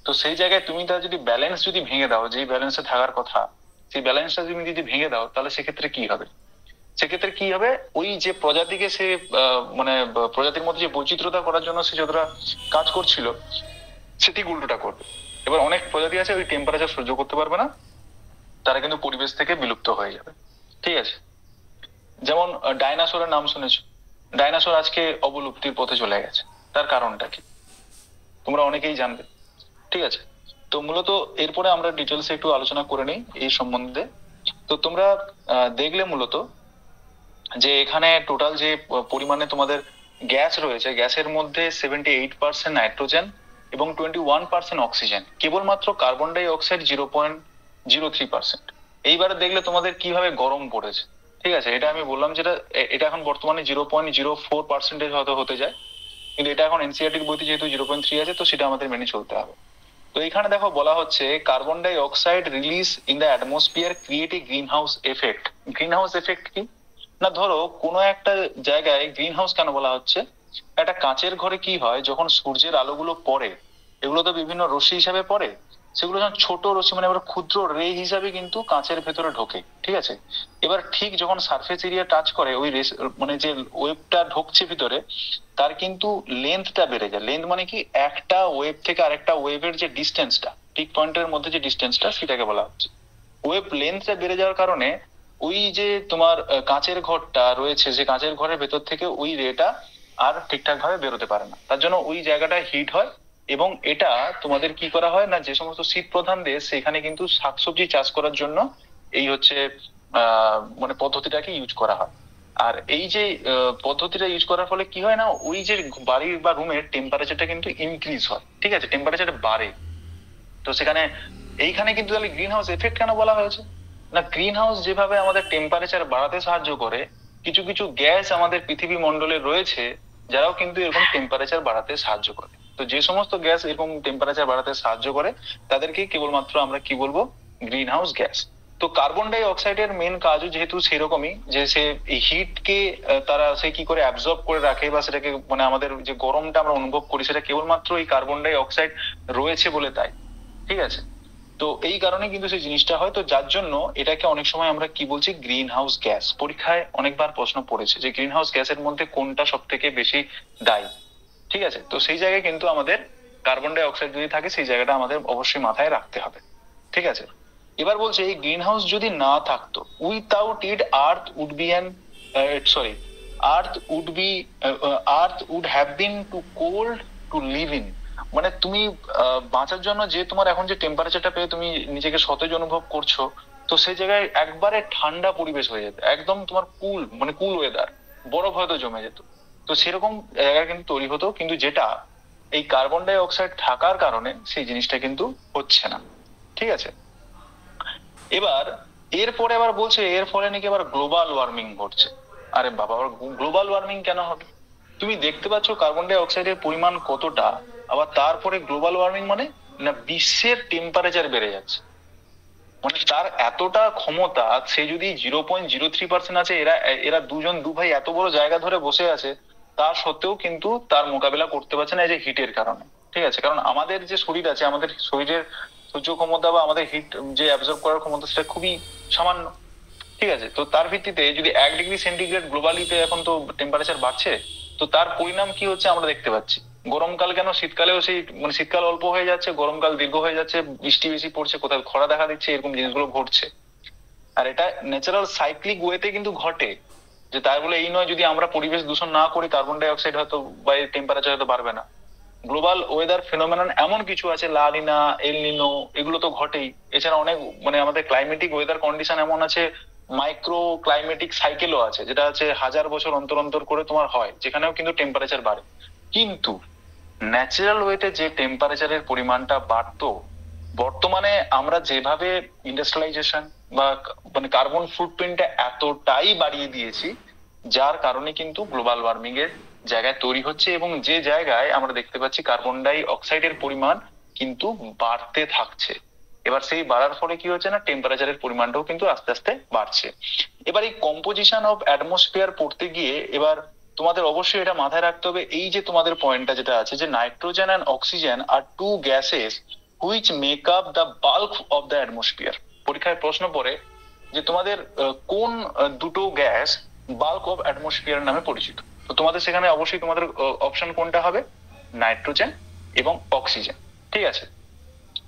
তো সেই জায়গায় তুমি তার যদি ব্যালেন্স যদি ভেঙে দাও, যে ব্যালেন্সে থাকার কথা, সেই ব্যালেন্সটা তুমি যদি ভেঙে দাও, তাহলে সেক্ষেত্রে কি হবে? সেক্ষেত্রে কি হবে, ওই যে প্রজাতিকে সে মানে প্রজাতির মধ্যে যে বৈচিত্র্যতা করার জন্য সে যতটা কাজ করছিল, সেটি উল্টোটা করবে। এবার অনেক প্রজাতি আছে ওই টেম্পারেচার সহ্য করতে পারবে না, তারা কিন্তু পরিবেশ থেকে বিলুপ্ত হয়ে যাবে। ঠিক আছে, যেমন ডাইনোসরের নাম শুনেছো, ডাইনোসর আজকে অবলুপ্তির পথে চলে গেছে। তার কারণটা কি তোমরা অনেকেই জানবে। ঠিক আছে, তো মূলত এরপরে আমরা ডিটেলসে একটু আলোচনা করে নিই এই সম্বন্ধে। তো তোমরা দেখলে মূলত যে এখানে টোটাল যে পরিমাণে তোমাদের গ্যাস রয়েছে, গ্যাসের মধ্যে 78% নাইট্রোজেন এবং 21% অক্সিজেন, কেবলমাত্র কার্বন ডাই অক্সাইড 0.03%। এইবারে দেখলে তোমাদের কিভাবে গরম পড়েছে। ঠিক আছে, এটা আমি বললাম যেটা এটা এখন বর্তমানে 0.04% হয়তো হতে যায়, কিন্তু এটা এখন এনসিআরটির বইতে যেহেতু 0.3 আছে, তো সেটা আমাদের মেনে চলতে হবে। তো এখানে দেখো বলা হচ্ছে carbon dioxide release in the atmosphere create a greenhouse effect. Greenhouse effect কি না, ধরো কোনো একটা জায়গায় গ্রিন হাউস কেন বলা হচ্ছে, একটা কাঁচের ঘরে কি হয়, যখন সূর্যের আলোগুলো পড়ে, এগুলো তো বিভিন্ন রশ্মি হিসাবে পড়ে, সেগুলো যখন ছোট রশ্মি মানে এবার ক্ষুদ্র রে হিসাবে কিন্তু কাঁচের ভেতরে ঢোকে। ঠিক আছে, এবার ঠিক যখন সারফেস এরিয়া টাচ করে ওই মানে যে ওয়েবটা ঢুকছে ভিতরে, তার কিন্তু লেন্থটা বেড়ে যায়। লেন্থ মানে কি, একটা ওয়েভ থেকে আরেকটা ওয়েভের যে ডিস্টেন্সটা, পিক পয়েন্টের মধ্যে যে ডিস্টেন্সটা, সেটাকে বলা হচ্ছে। ওয়েভ লেন্থটা বেড়ে যাওয়ার কারণে ওই যে তোমার কাঁচের ঘরটা রয়েছে, যে কাঁচের ঘরের ভেতর থেকে ওই রেটা আর ঠিকঠাক ভাবে বেরোতে পারে না, তার জন্য ওই জায়গাটা হিট হয়। এবং এটা তোমাদের কি করা হয় না, যে সমস্ত শীত প্রধান দেশ, সেখানে কিন্তু শাকসবজি চাষ করার জন্য এই হচ্ছে মানে পদ্ধতিটাকে ইউজ করা হয়। আর এই যে পদ্ধতিটা ইউজ করার ফলে কি হয় না, ওই যে বাড়ির বা রুমের টেম্পারেচারটা কিন্তু ইনক্রিজ হয়। ঠিক আছে, টেম্পারেচারটা বাড়ে। তো সেখানে এইখানে কিন্তু তাহলে গ্রিন হাউস এফেক্ট কেন বলা হয়েছে না, গ্রিন হাউস যেভাবে আমাদের টেম্পারেচার বাড়াতে সাহায্য করে, কিছু কিছু গ্যাস আমাদের পৃথিবী মণ্ডলে রয়েছে যারাও কিন্তু এরকম টেম্পারেচার বাড়াতে সাহায্য করে। তো যে সমস্ত গ্যাস এরকম টেম্পারেচার বাড়াতে সাহায্য করে, তাদেরকে কেবলমাত্র আমরা কি বলবো, গ্রিন হাউস গ্যাস। তো কার্বন ডাই অক্সাইডের মেন কাজও যেহেতু সেরকমই, যে সে এই হিটকে তারা সে কি করে অ্যাবজর্ব করে রাখে, বা সেটাকে মানে আমাদের যে গরমটা আমরা অনুভব করি, সেটা কেবলমাত্র এই কার্বন ডাই অক্সাইড রয়েছে বলে তাই। ঠিক আছে, তো এই কারণে কিন্তু সেই জিনিসটা হয়। তো যার জন্য এটাকে অনেক সময় আমরা কি বলছি, গ্রিন হাউস গ্যাস। পরীক্ষায় অনেকবার প্রশ্ন পড়েছে যে গ্রিন হাউস গ্যাসের মধ্যে কোনটা সব থেকে বেশি দায়ী। ঠিক আছে, তো সেই জায়গায় কিন্তু আমাদের কার্বন ডাই অক্সাইড যদি থাকে, সেই জায়গাটা আমাদের অবশ্যই মাথায় রাখতে হবে। ঠিক আছে, এবার বলছে এই গ্রিন হাউস যদি না থাকতো, without it earth would be an sorry earth would have been too cold to live in. মানে তুমি বাঁচার জন্য যে তোমার এখন যে টেম্পারেচারটা পেয়ে তুমি নিজেকে সতেজ অনুভব করছো, তো সেই জায়গায় একবারে ঠান্ডা পরিবেশ হয়ে যেত, একদম তোমার কুল ওয়েদার, বরফ হয়তো জমে যেত। তো সেরকম জায়গা কিন্তু তৈরি হতো, কিন্তু যেটা এই কার্বন ডাই অক্সাইড থাকার কারণে সেই জিনিসটা কিন্তু হচ্ছে না। ঠিক আছে, এবার এরপরে আবার বলছে এর ফলে নাকি আবার গ্লোবাল ওয়ার্মিং ঘটছে। আরে বাবা, আবার গ্লোবাল ওয়ার্মিং কেন হবে? তুমি দেখতে পাচ্ছ কার্বন ডাই অক্সাইডের পরিমাণ কতটা, আবার তারপরে গ্লোবাল ওয়ার্মিং মানে না বিশ্বের টেম্পারেচার বেড়ে যাচ্ছে। মানে তার এতটা ক্ষমতা, সে যদি 0.03% আছে, এরা এরা দু ভাই এত বড় জায়গা ধরে বসে আছে, তার সত্ত্বেও কিন্তু তার মোকাবিলা করতে পারছে না এই যে হিটের কারণে। ঠিক আছে, কারণ আমাদের যে শরীর আছে, আমাদের শরীরের সহ্য ক্ষমতা বা আমাদের হিট যে অ্যাবজর্ব করার ক্ষমতা সেটা খুবই সামান্য। ঠিক আছে, তো তার ভিত্তিতে যদি 1 ডিগ্রি সেন্টিগ্রেড গ্লোবালিতে এখন তো টেম্পারেচার বাড়ছে, তো তার পরিণাম কি হচ্ছে আমরা দেখতে পাচ্ছি। গরমকাল কেন, শীতকালেও সেই মানে শীতকাল অল্প হয়ে যাচ্ছে, গরমকাল দীর্ঘ হয়ে যাচ্ছে, বৃষ্টি বেশি পড়ছে, কোথাও খরা দেখা দিচ্ছে, এরকম জিনিসগুলো ঘটছে। আর এটা ন্যাচারাল সাইক্লিক ওয়েতে কিন্তু ঘটে, যে তাই বলে এই নয় যদি আমরা পরিবেশ দূষণ না করি কার্বন ডাই অক্সাইড হয়তো বা টেম্পারেচার হয়তো বাড়বে না। গ্লোবাল ওয়েদার ফেনোমেনন এমন কিছু আছে, লা নিনা, এল নিনো, এগুলো তো ঘটেই। এছাড়া অনেক মানে আমাদের ক্লাইমেটিক ওয়েদার কন্ডিশন এমন আছে, মাইক্রো ক্লাইমেটিক সাইকেলও আছে, যেটা আছে 1000 বছর অন্তর অন্তর করে তোমার হয়, যেখানেও কিন্তু টেম্পারেচার বাড়ে। কিন্তু ন্যাচারাল ওয়েতে যে টেম্পারেচারের পরিমাণটা বাড়তো, বর্তমানে আমরা যেভাবে ইন্ডাস্ট্রিয়ালাইজেশন বা মানে কার্বন ফুটপ্রিন্টটা এতটাই বাড়িয়ে দিয়েছি, যার কারণে কিন্তু গ্লোবাল ওয়ার্মিং এর জায়গায় তৈরি হচ্ছে, এবং যে জায়গায় আমরা দেখতে পাচ্ছি কার্বন ডাই অক্সাইডের পরিমাণ কিন্তু বাড়তে থাকছে। এবার সেই বাড়ার ফলে কি হচ্ছে না, টেম্পারেচারের পরিমাণটাও কিন্তু আস্তে আস্তে বাড়ছে। এবার এই কম্পোজিশন অফ অ্যাটমসফিয়ার পড়তে গিয়ে এবার তোমাদের অবশ্যই এটা মাথায় রাখতে হবে, এই যে তোমাদের পয়েন্টটা যেটা আছে যে nitrogen and oxygen are two gases which make up the bulk of the atmosphere. পরীক্ষায় প্রশ্ন পড়ে যে তোমাদের কোন দুটো গ্যাস বাল্ক অফ অ্যাটমসফিয়ার নামে পরিচিত। তো তোমাদের সেখানে অবশ্যই তোমাদের অপশন কোনটা হবে, নাইট্রোজেন এবং অক্সিজেন। ঠিক আছে,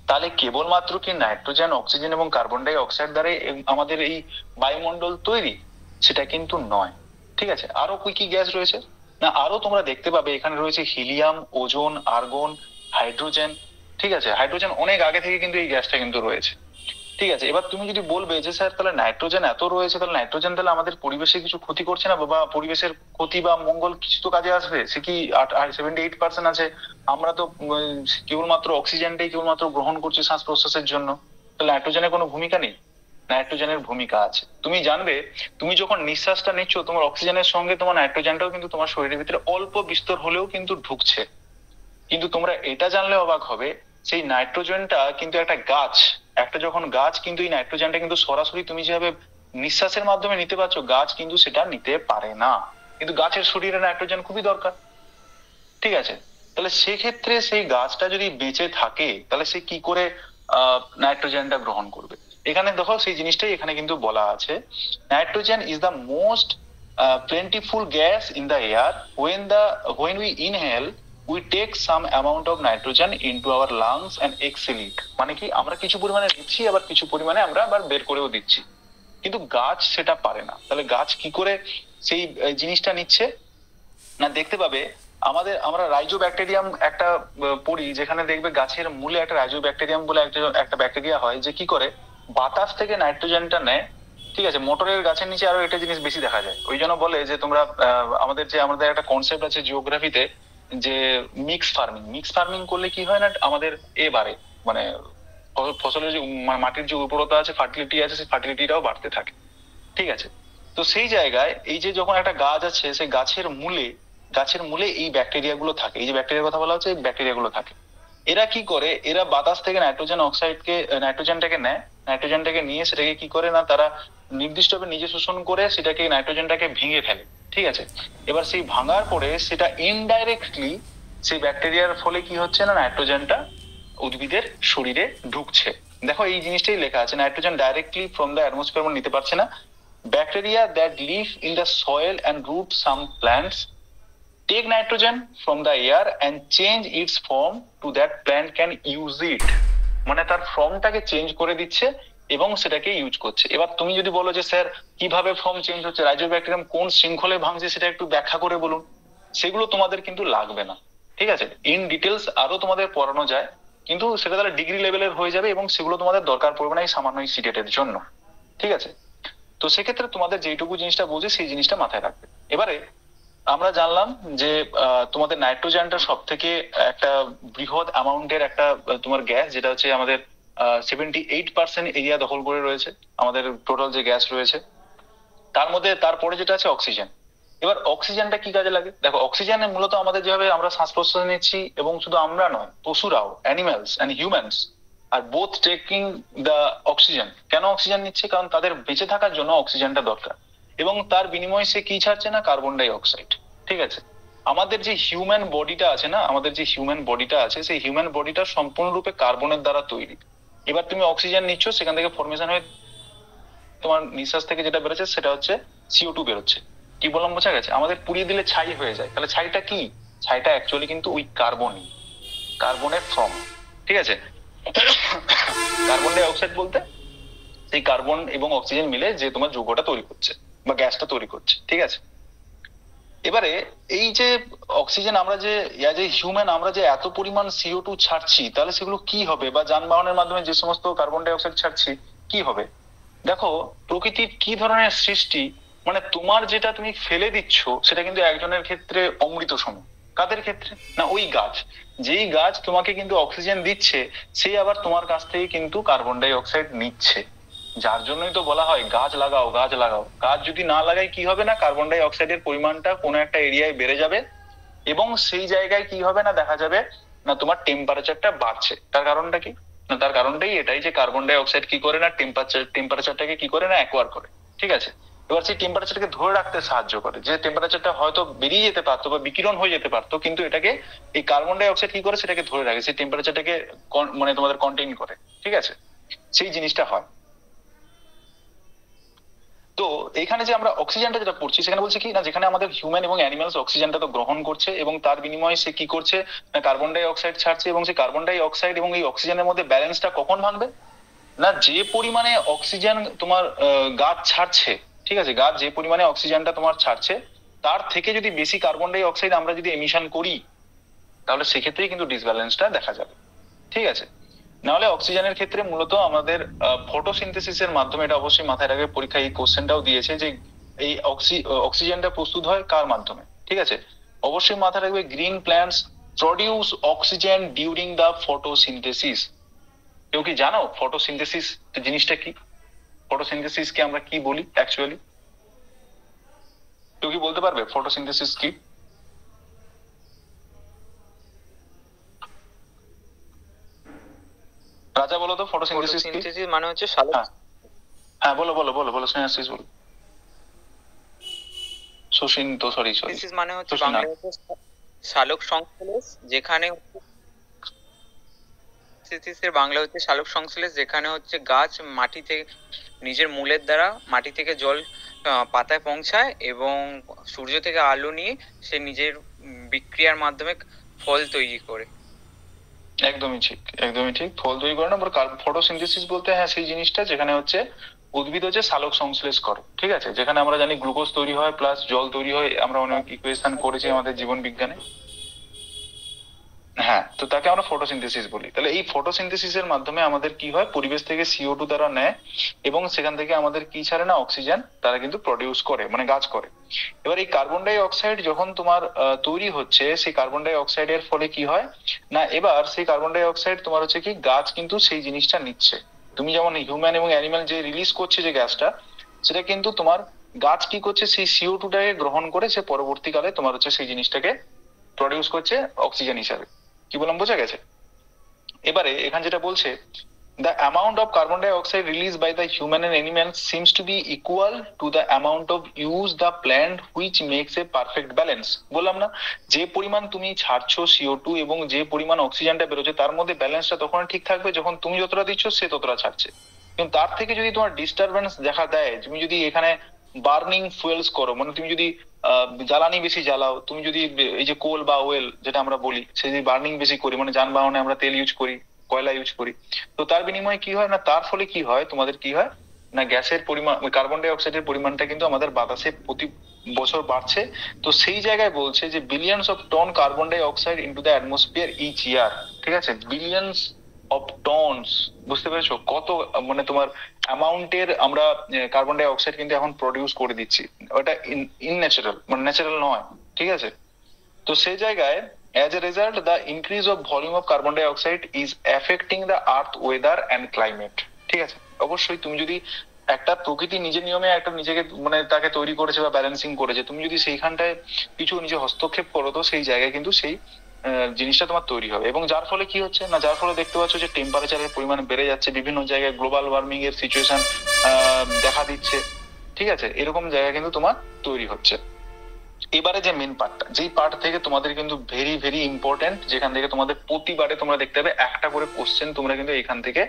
তাহলে কেবলমাত্র কি নাইট্রোজেন, অক্সিজেন এবং কার্বন ডাই অক্সাইড দ্বারা আমাদের এই বায়ুমণ্ডল তৈরি, সেটা কিন্তু নয়। ঠিক আছে, আরো কি কি গ্যাস রয়েছে না, আরো তোমরা দেখতে পাবে এখানে রয়েছে হিলিয়াম, ওজোন, আর্গন, হাইড্রোজেন। ঠিক আছে, হাইড্রোজেন অনেক আগে থেকে কিন্তু এই গ্যাসটা কিন্তু রয়েছে। ঠিক আছে, এবার তুমি যদি বলবে যে স্যার তাহলে নাইট্রোজেন এত রয়েছে, তাহলে নাইট্রোজেন তাহলে আমাদের পরিবেশে কিছু ক্ষতি করছে না, বা পরিবেশের ক্ষতি বা মঙ্গল কিছু তো কাজে আসবে, সে কি 78% আছে, আমরা তো কেবলমাত্র অক্সিজেনটাই কেবলমাত্র গ্রহণ করছি শ্বাস প্রশ্বাসের জন্য, তাহলে নাইট্রোজেনের কোনো ভূমিকা নেই? নাইট্রোজেনের ভূমিকা আছে। তুমি জানবে তুমি যখন নিঃশ্বাসটা নিচ্ছ, তোমার অক্সিজেনের সঙ্গে তোমার নাইট্রোজেনটাও কিন্তু তোমার শরীরের ভিতরে অল্প বিস্তর হলেও কিন্তু ঢুকছে। কিন্তু তোমরা এটা জানলে অবাক হবে, সেই নাইট্রোজেনটা কিন্তু একটা গাছ, একটা যখন গাছ কিন্তু এই নাইট্রোজেনটা কিন্তু সরাসরি তুমি যেভাবে নিঃশ্বাসের মাধ্যমে নিতে পারছো, গাছ কিন্তু সেটা নিতে পারে না। কিন্তু গাছের শরীরে নাইট্রোজেন খুবই দরকার। ঠিক আছে, তাহলে সেক্ষেত্রে সেই গাছটা যদি বেঁচে থাকে, তাহলে সে কি করে নাইট্রোজেনটা গ্রহণ করবে? এখানে দেখো সেই জিনিসটাই এখানে কিন্তু বলা আছে, nitrogen is the most plentiful gas in the air. When we inhale, we take some amount of nitrogen into our lungs and exhale it. মানে কি আমরা কিছু পরিমাণে দিচ্ছি, আবার কিছু পরিমাণে আমরা আবার বের করেও দিচ্ছি, কিন্তু গাছ সেটা পারে না। তাহলে গাছ কি করে সেই জিনিসটা নিচ্ছে না, দেখতে পাবে আমরা রাইজোব্যাকটেরিয়াম একটা পড়ি, যেখানে দেখবে গাছের মূলে একটা রাইজোব্যাকটেরিয়াম বলে একটা ব্যাকটেরিয়া হয়, যে কি করে বাতাস থেকে নাইট্রোজেনটা নেয়। ঠিক আছে, মোটরের গাছের নিচে আরো একটা জিনিস বেশি দেখা যায়, ওই জন্য বলে যে তোমরা আমাদের একটা কনসেপ্ট আছে জিওগ্রাফিতে, যে মিক্স ফার্মিং করলে কি হয় না, আমাদের বাড়ে, মানে ফসলের যে মাটির যে উর্বরতা আছে, ফার্টিলিটি আছে, সেই ফার্টিলিটিটাও বাড়তে থাকে। ঠিক আছে, তো সেই জায়গায় এই যে যখন একটা গাছ আছে, সেই গাছের মূলে এই ব্যাকটেরিয়া গুলো থাকে, এই যে ব্যাকটেরিয়ার কথা বলা হচ্ছে, এই ব্যাকটেরিয়া গুলো থাকে। এরা কি করে, এরা বাতাস থেকে নাইট্রোজেনটাকে নেয়, নাইট্রোজেনটাকে নিয়ে সেটাকে কি করে না, তারা নির্দিষ্টভাবে নিজে শোষণ করে সেটাকে নাইট্রোজেনটাকে ভেঙে ফেলে। ঠিক আছে, এবার সেই ভাঙার পরে সেটা ইনডাইরেক্টলি সেই ব্যাকটেরিয়ার ফলে কি হচ্ছে না, নাইট্রোজেনটা উদ্ভিদের শরীরে ঢুকছে। দেখো এই জিনিসটাই লেখা আছে, nitrogen directly from the atmosphere নিতে পারছে না। Bacteria that live in the soil and root some plants take nitrogen from the air and change its form to that plant can use it. মানে তার ফর্মটাকে চেঞ্জ করে দিচ্ছে এবং সেটাকে use করছে। এবার তুমি যদি বলো যে স্যার কিভাবে ফর্ম চেঞ্জ হচ্ছে, রাইজোব্যাকটেরিয়াম কোন শৃঙ্খলে ভাঙছে সেটা একটু ব্যাখ্যা করে বলুন, সেগুলো তোমাদের কিন্তু লাগবে না। ঠিক আছে, ইন ডিটেলস আরো তোমাদের পড়ানো যায়, কিন্তু সেটা তাহলে ডিগ্রি লেভেলের হয়ে যাবে, এবং সেগুলো তোমাদের দরকার পড়বে না এই সামান্য সিটেটের জন্য। ঠিক আছে, তো সেক্ষেত্রে তোমাদের যেইটুকু জিনিসটা বলছে সেই জিনিসটা মাথায় রাখবে। এবারে আমরা জানলাম যে তোমাদের নাইট্রোজেনটা সব থেকে একটা বৃহৎ অ্যামাউন্টের একটা তোমার গ্যাস, যেটা হচ্ছে আমাদের 78% এরিয়া দখল করে রয়েছে আমাদের টোটাল যে গ্যাস রয়েছে। তার মধ্যে তারপরে যেটা আছে অক্সিজেন। এবার অক্সিজেনটা কি কাজে লাগে? দেখো, অক্সিজেনে মূলত আমাদের যেভাবে আমরা শ্বাস প্রশ্বাস নিচ্ছি, এবং শুধু আমরা নয়, পশুরাও, অ্যানিমালস অ্যান্ড হিউম্যানস আর বোথ টেকিং দ্য অক্সিজেন। কেন অক্সিজেন নিচ্ছে? কারণ তাদের বেঁচে থাকার জন্য অক্সিজেনটা দরকার, এবং তার বিনিময়ে সে কি ছাড়ছে না? Carbon die oxide. ঠিক আছে, আমাদের যে হিউম্যান বডিটা আছে না, আমাদের যে হিউম্যান বডিটা আছে, সেই হিউম্যান বডিটা সম্পূর্ণরূপে কার্বনের দ্বারা তৈরি। এবার তুমি অক্সিজেন নিচ্ছ, সেখান থেকে ফর্মেশন হয়ে তোমার নিঃশ্বাস থেকে যেটা বেরোচ্ছে সেটা হচ্ছে CO2 বেরোচ্ছে। কি বললাম, বোঝা গেছে? আমাদের পুড়িয়ে দিলে ছাই হয়ে যায়, তাহলে ছাইটা কি? ছাইটা অ্যাকচুয়ালি কিন্তু ওই কার্বনই, কার্বনের ফর্ম। ঠিক আছে, কার্বন ডাই অক্সাইড বলতে সেই কার্বন এবং অক্সিজেন মিলে যে তোমার যৌগটা তৈরি করছে বা গ্যাসটা তৈরি করছে। ঠিক আছে, এবারে এই যে অক্সিজেন আমরা যে হিউম্যান আমরা যে এত পরিমাণ CO2 ছাড়ছি, তাহলে সেগুলো কি হবে? বা যানবাহনের মাধ্যমে যে সমস্ত কার্বন ডাই অক্সাইড ছাড়ছি, কি হবে? দেখো, প্রকৃতির কি ধরনের সৃষ্টি, মানে তোমার যেটা তুমি ফেলে দিচ্ছ সেটা কিন্তু একজনের ক্ষেত্রে অমৃত সম। কাদের ক্ষেত্রে? না, ওই গাছ, যেই গাছ তোমাকে কিন্তু অক্সিজেন দিচ্ছে, সেই আবার তোমার কাছ থেকে কিন্তু কার্বন ডাই অক্সাইড নিচ্ছে। যার জন্যই তো বলা হয় গাছ লাগাও, গাছ লাগাও। গাছ যদি না লাগাই কি হবে? না, কার্বন ডাই অক্সাইডের পরিমাণটা কোনো একটা এরিয়ায় বেড়ে যাবে, এবং সেই জায়গায় কি হবে? না, দেখা যাবে না তোমার টেম্পারেচারটা বাড়ছে। তার কারণটা কি? না, তার কারণটাই এটাই যে কার্বন ডাই অক্সাইড কি করে না, টেম্পারেচারটাকে কি করে না, অ্যাকোয়ার করে। ঠিক আছে, এবার সেই টেম্পারেচারকে ধরে রাখতে সাহায্য করে। যে টেম্পারেচারটা হয়তো বেরিয়ে যেতে পারতো বা বিকিরণ হয়ে যেতে পারতো, কিন্তু এটাকে এই কার্বন ডাই অক্সাইড কি করে? সেটাকে ধরে রাখে, সেই টেম্পারেচারটাকে মানে তোমাদের কন্টেইন করে। ঠিক আছে, সেই জিনিসটা হয়। তো এখানে যে আমরা অক্সিজেনটা যেটা পড়ছি, সেখানে বলছে কি না, যেখানে আমাদের হিউম্যান এবং অ্যানিমালস অক্সিজেনটা তো গ্রহণ করছে, এবং তার বিনিময়ে সে কি করছে না, কার্বন ডাই অক্সাইড ছাড়ছে, এবং সেই কার্বন ডাই অক্সাইড এবং এই অক্সিজেনের মধ্যে ব্যালেন্সটা কখন ভাঙবে? না, যে পরিমাণে অক্সিজেন তোমার গাছ ছাড়ছে, ঠিক আছে, গাছ যে পরিমাণে অক্সিজেনটা তোমার ছাড়ছে, তার থেকে যদি বেশি কার্বন ডাই অক্সাইড আমরা যদি এমিশন করি, তাহলে সেক্ষেত্রেই কিন্তু ডিসব্যালেন্সটা দেখা যাবে। ঠিক আছে, নাহলে অক্সিজেনের ক্ষেত্রে মূলত আমাদের ফটোসিনথেসিসের মাধ্যমে, এটা অবশ্যই মাথায় রাখবে, পরীক্ষায় এই কোশ্চেনটাও দিয়েছে যে এই অক্সিজেনটা প্রস্তুত হয় কার মাধ্যমে। ঠিক আছে, অবশ্যই মাথায় রাখবে, green plants produce oxygen during the photosynthesis. কেউ কি জানো ফটোসিনথেসিস জিনিসটা কি? ফটোসিনথেসিস কে আমরা কি বলি অ্যাকচুয়ালি? কেউ কি বলতে পারবে ফটোসিনথেসিস কি? রাজা বলো তো, ফটোসিনথেসিস কি? ফটোসিনথেসিস মানে হচ্ছে সালোক। হ্যাঁ হ্যাঁ, বলো বলো বলো বলো, সিনথেসিস বলো। ফটোসিনথেসিস মানে হচ্ছে বাংলায় হচ্ছে সালোক সংশ্লেষ, যেখানে ফটোসিনথেসিসের বাংলা হচ্ছে সালোক সংশ্লেষ, যেখানে হচ্ছে গাছ মাটি থেকে নিজের মূলের দ্বারা মাটি থেকে জল পাতায় পৌঁছায়, এবং সূর্য থেকে আলো নিয়ে সে নিজের বিক্রিয়ার মাধ্যমে ফল তৈরি করে। একদমই ঠিক, একদমই ঠিক, ফল তৈরি করে না। ফটোসিনথেসিস বলতে হ্যাঁ সেই জিনিসটা যেখানে হচ্ছে উদ্ভিদ হচ্ছে সালোক সংশ্লেষ করে। ঠিক আছে, যেখানে আমরা জানি গ্লুকোজ তৈরি হয় প্লাস জল তৈরি হয়, আমরা অনেক ইকুয়েশন করেছি আমাদের জীবন বিজ্ঞানে। হ্যাঁ, তো তাকে আমরা ফটোসিনথেসিস বলি। তাহলে এই ফটোসিনথেসিসের মাধ্যমে আমাদের কি হয়, পরিবেশ থেকে CO2 তারা নেয়, এবং সেখান থেকে আমাদের কি ছাড়ে না, অক্সিজেন তারা কিন্তু প্রডিউস করে, মানে গাছ করে। এবার এই কার্বন ডাই অক্সাইড যখন তোমার তৈরি হচ্ছে, সেই কার্বন ডাই অক্সাইডের ফলে কি হয় না, এবার সেই কার্বন ডাই অক্সাইড তোমার হচ্ছে কি, গাছ কিন্তু সেই জিনিসটা নিচ্ছে। তুমি যেমন হিউম্যান এবং অ্যানিমাল যে রিলিজ করছে যে গ্যাসটা, সেটা কিন্তু তোমার গাছ কি করছে, সেই CO2টাকে গ্রহণ করে সে পরবর্তীকালে তোমার হচ্ছে সেই জিনিসটাকে প্রডিউস করছে অক্সিজেন হিসাবে। কি বললাম, বোঝা গেছে? এবারে এখানে যেটা বলছে, the amount of carbon dioxide released by the human and animal seems to be equal to the amount of use the plant, which makes a perfect balance. বললাম না, যে পরিমাণ তুমি ছাড়ছো CO2 এবং যে পরিমাণ অক্সিজেনটা বেরোচ্ছে, তার মধ্যে ব্যালেন্সটা তখন ঠিক থাকবে যখন তুমি যতটা দিচ্ছ সে ততটা ছাড়ছে। কিন্তু তার থেকে যদি তোমার ডিস্টারবেন্স দেখা দেয়, তুমি যদি এখানে বার্নিং ফুয়েলস করো, মানে তুমি যদি জ্বালানি বেশি জ্বালাও, তুমি যদি এই যে কোল বা ওয়েল যেটা আমরা বলি, সে যদি বার্নিং বেশি করি, মানে যানবাহনে আমরা তেল ইউজ করি, কয়লা ইউজ করি, তো তার বিনিময়ে কি হয় না, তার ফলে কি হয়, তোমাদের কি হয় না, গ্যাসের পরিমাণ, কার্বন ডাই অক্সাইডের পরিমাণটা কিন্তু আমাদের বাতাসে প্রতি বছর বাড়ছে। তো সেই জায়গায় বলছে যে billions of ton carbon dioxide into the atmosphere each year. ঠিক আছে, বিলিয়নস অফ টনস, বুঝতে পেরেছো কত, মানে তোমার অ্যামাউন্টের আমরা কার্বন ডাই অক্সাইড কিন্তু এখন প্রডিউস করে দিচ্ছি। ওটা ইনন্যাচারাল, মানে ন্যাচারাল নয়, ঠিক আছে? তো সেই জায়গায় as a result the increase of volume of carbon dioxide is affecting the earth weather and climate. ঠিক আছে, অবশ্যই তুমি যদি একটা প্রকৃতি নিজের নিয়মে একটা নিজেকে মানে তাকে তৈরি করেছে বা ব্যালেন্সিং করেছে, তুমি যদি সেইখানটায় কিছু নিজে হস্তক্ষেপ করো তো সেই জায়গায় কিন্তু সেই জিনিসটা তোমার তৈরি হবে। এবং যার ফলে কি হচ্ছে না, যার ফলে দেখতে পাচ্ছ যে টেম্পারেচারের পরিমাণ বেড়ে যাচ্ছে, বিভিন্ন জায়গায় গ্লোবাল ওয়ার্মিং এর সিচুয়েশন দেখা দিচ্ছে। ঠিক আছে, এরকম জায়গা কিন্তু তোমার তৈরি হচ্ছে। এবারে যে মেন পার্টটা, যেই পার্ট থেকে তোমাদের কিন্তু ভেরি ভেরি ইম্পর্টেন্ট, যেখান থেকে তোমাদের প্রতিবারে তোমরা দেখতে পাবে একটা করে কোশ্চেন তোমরা কিন্তু এখান থেকে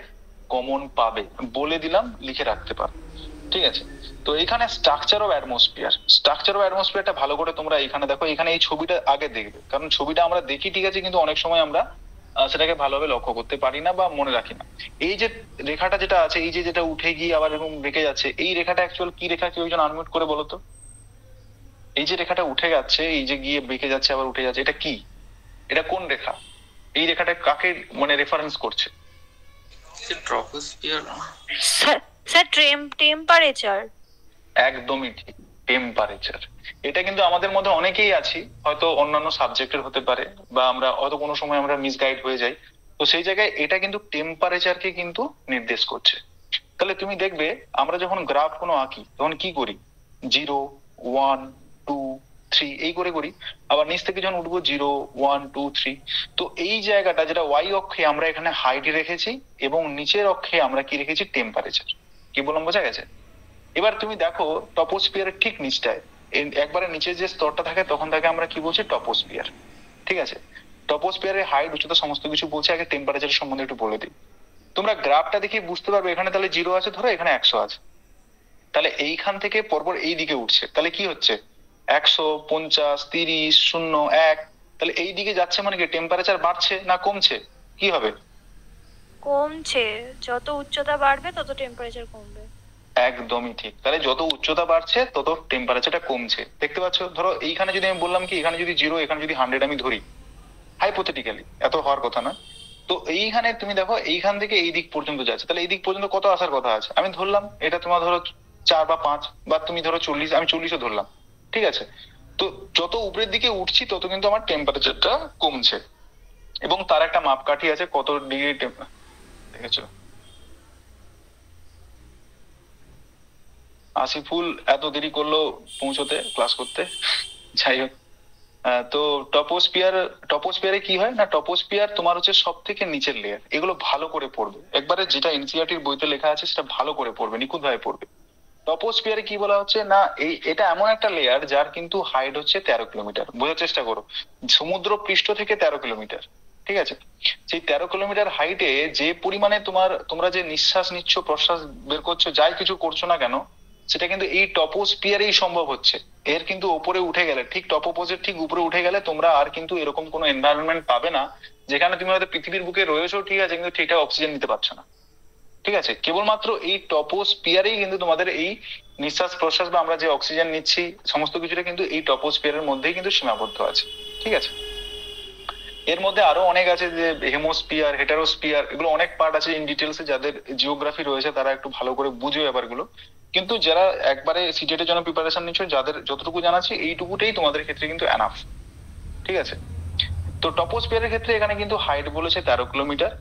কমন পাবে, বলে দিলাম, লিখে রাখতে পারো। ঠিক আছে, তো এখানে structure of atmosphere, structure of অ্যাটমসফিয়ারটা ভালো করে তোমরা এখানে দেখো, এখানে এই ছবিটা আগে দেখবে, কারণ ছবিটা আমরা দেখি ঠিক আছে, কিন্তু অনেক সময় আমরা সেটাকে ভালোভাবে লক্ষ্য করতে পারি না বা মনে রাখি না। এই যে রেখাটা যেটা আছে, এই যে যেটা উঠে গিয়ে আবার এরকম রেখে যাচ্ছে, এই রেখাটা অ্যাকচুয়াল কি রেখা, কেউ একজন আনমিউট করে বলো তো। এই যে রেখাটা উঠে যাচ্ছে, এই যে গিয়ে বেঁকে যাচ্ছে আবার উঠে যাচ্ছে, এটা কি, এটা কোন রেখা? এই রেখাটা কাকে মানে রেফারেন্স করছে? ট্রপোস্ফিয়ার। Sir temperature. একদমই ঠিক, টেম্পারেচার। এটা কিন্তু আমাদের মধ্যে অনেকেই আছি, হয়তো অন্যান্য সাবজেক্টের হতে পারে, বা আমরা হয়তো কোনো সময় আমরা মিসগাইড হয়ে যাই, তো সেই জায়গায় এটা কিন্তু টেম্পারেচারকে কিন্তু নির্দেশ করছে। তাহলে তুমি দেখবে আমরা যখন গ্রাফ কোনো আঁকি তখন কি করি, 0 1 2 3 এই করে করি, আবার নিচ থেকে যখন উঠবো 0 1 2 3। তো এই জায়গাটা যেটা ওয়াই অক্ষে আমরা এখানে হাইট রেখেছি, এবং নিচের অক্ষে আমরা কি রেখেছি, টেম্পারেচার। কি বললাম, বোঝা গেছে? এবার তুমি দেখো টপোস্ফিয়ারের ঠিক নিচটায় একবারে নিচে যে স্তরটা থাকে তখন তাকে আমরা কি বলছি, টপোস্ফিয়ার। ঠিক আছে, টপোস্ফিয়ারের হাইট উচ্চতা সমস্ত কিছু বলছে। আগে টেম্পারেচার সম্বন্ধে একটু বলে দিই। তোমরা গ্রাফটা দেখে বুঝতে পারবে, এখানে তাহলে 0 আছে, ধরো এখানে 100 আছে, তাহলে এইখান থেকে পরপর এই দিকে উঠছে, তাহলে কি হচ্ছে, 100 50 30 0 1, তাহলে এই দিকে যাচ্ছে মানে কি টেম্পারেচার বাড়ছে না কমছে, কি হবে? কমছে। যত উচ্চতা বাড়বে তত টেম্পারেচার কমবে। একদমই ঠিক, তাহলে যত উচ্চতা বাড়ছে তত টেম্পারেচারটা কমছে। দেখতে পাচ্ছ, ধরো এইখানে যদি আমি বললাম কি, এখানে যদি 0 এখানে যদি 100 আমি ধরি, হাইপোথেটিক্যালি, এত হওয়ার কথা না, তো এইখানে তুমি দেখো এইখান থেকে এই দিক পর্যন্ত যাচ্ছে, তাহলে এই দিক পর্যন্ত কত আসার কথা আছে, আমি ধরলাম এটা তোমার ধরো 4 বা 5, বা তুমি ধরো 40, আমি 40ও ধরলাম। ঠিক আছে, তো যত উপরের দিকে উঠছি তত কিন্তু আমার টেম্পারেচারটা কমছে। এবং তার একটা মাপকাঠি আছে, কত ডিগ্রি দেখেছো? আসিফুল এত দেরি করলো পৌঁছতে ক্লাস করতে, যাই হোক। তো টপোস্ফিয়ারে কি হয় না, টপোস্ফিয়ার তোমার হচ্ছে সব থেকে নিচের লেয়ার। এগুলো ভালো করে পড়বে, একবারে যেটা এনসিইআরটির বইতে লেখা আছে সেটা ভালো করে পড়বে, নিখুঁত ভাবে পড়বে। টপোস্ফিয়ারে কি বলা হচ্ছে না, এটা এমন একটা লেয়ার যার কিন্তু হাইট হচ্ছে 13 কিলোমিটার। বোঝার চেষ্টা করো, সমুদ্র পৃষ্ঠ থেকে 13 কিলোমিটার। ঠিক আছে, সেই 13 কিলোমিটার হাইটে যে পরিমাণে তোমরা যে নিঃশ্বাস নিচ্ছ, প্রশ্বাস বের করছো, যাই কিছু করছো না কেন, সেটা কিন্তু এই টপোস্ফিয়ারেই সম্ভব হচ্ছে। এর কিন্তু উপরে উঠে গেলে, ঠিক টপোপোজের ঠিক উপরে উঠে গেলে তোমরা আর কিন্তু এরকম কোনো এনভায়রনমেন্ট পাবে না যেখানে তুমি হয়তো পৃথিবীর বুকে রয়েছো, ঠিক আছে, কিন্তু ঠিকঠাক অক্সিজেন নিতে পারছো না। ঠিক আছে, কেবলমাত্র এই টপোস্ফিয়ারেই কিন্তু তোমাদের এই নিঃশ্বাস প্রশ্বাস বা আমরা যে অক্সিজেন নিচ্ছি সমস্ত কিছুটা কিন্তু এই টপোস্ফিয়ারের মধ্যেই কিন্তু সীমাবদ্ধ আছে। ঠিক আছে, এর মধ্যে আরো অনেক আছে, যে হেমোস্ফিয়ার, হেটারোস্ফিয়ার, এগুলো অনেক পার্ট আছে ইন ডিটেলসে। যাদের জিওগ্রাফি রয়েছে তারা একটু ভালো করে বুঝে ব্যাপারগুলো, কিন্তু যারা একবারে সিটেটের জন্য প্রিপারেশন নিচ্ছ, যাদের যতটুকু জানা আছে এইটুকুটাই তোমাদের ক্ষেত্রে কিন্তু এনাফ। ঠিক আছে, তো টপোস্ফিয়ারের ক্ষেত্রে এখানে কিন্তু হাইট বলেছে 13 কিলোমিটার,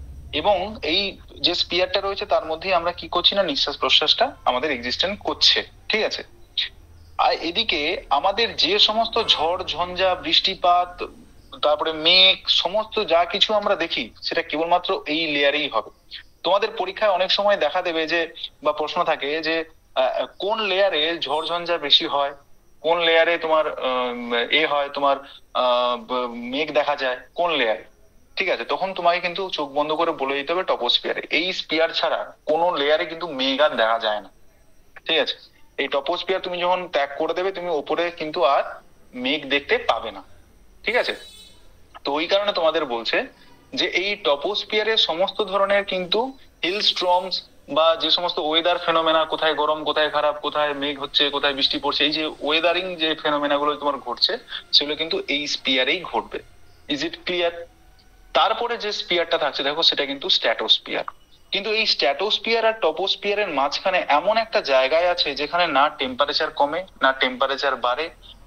এবং এই যে স্পিয়ারটা রয়েছে তার মধ্যেই আমরা কি করছি না, নিঃশ্বাস প্রশ্বাসটা আমাদের এক্সিস্টেন্ট করছে। ঠিক আছে, আর এদিকে আমাদের যে সমস্ত ঝড় ঝঞ্ঝা, বৃষ্টিপাত, তারপরে মেঘ, সমস্ত যা কিছু আমরা দেখি সেটা কেবলমাত্র এই লেয়ারেই হবে। তোমাদের পরীক্ষায় অনেক সময় দেখা দেবে যে, বা প্রশ্ন থাকে যে কোন লেয়ারে ঝড় ঝঞ্ঝা বেশি হয়, কোন লেয়ারে তোমার হয় তোমার মেঘ দেখা যায় কোন লেয়ারে। ঠিক আছে, তখন তোমাকে কিন্তু চোখ বন্ধ করে বলে দিতে হবে টপোস্ফিয়ারে। এই স্পিয়ার ছাড়া কোনো লেয়ারে কিন্তু মেঘ আর দেখা যায় না। ঠিক আছে, এই টপোস্ফিয়ার তুমি যখন ত্যাগ করে দেবে, তুমি ওপরে কিন্তু আর মেঘ দেখতে পাবে না। ঠিক আছে, তো ওই কারণে তোমাদের বলছে যে এই টপোস্ফিয়ারের সমস্ত ধরনের কিন্তু হিল স্ট্রমস বা যে সমস্ত ওয়েদার ফেনোমেনা, কোথায় গরম কোথায় খারাপ, কোথায় মেঘ হচ্ছে কোথায় বৃষ্টি পড়ছে, এই যে ওয়েদারিং যে ফেনোমেনা গুলো তোমার ঘটছে সেগুলো কিন্তু এই স্পিয়ারেই ঘটবে। Is it clear? তারপরে যে স্পিয়ারটা থাকছে দেখো, সেটা কিন্তু স্ট্র্যাটোস্ফিয়ার। কিন্তু এই স্ট্র্যাটোস্ফিয়ার আর টপোস্ফিয়ারের মাঝখানে এমন একটা জায়গায় আছে যেখানে না টেম্পারেচার কমে না টেম্পারেচার বাড়ে,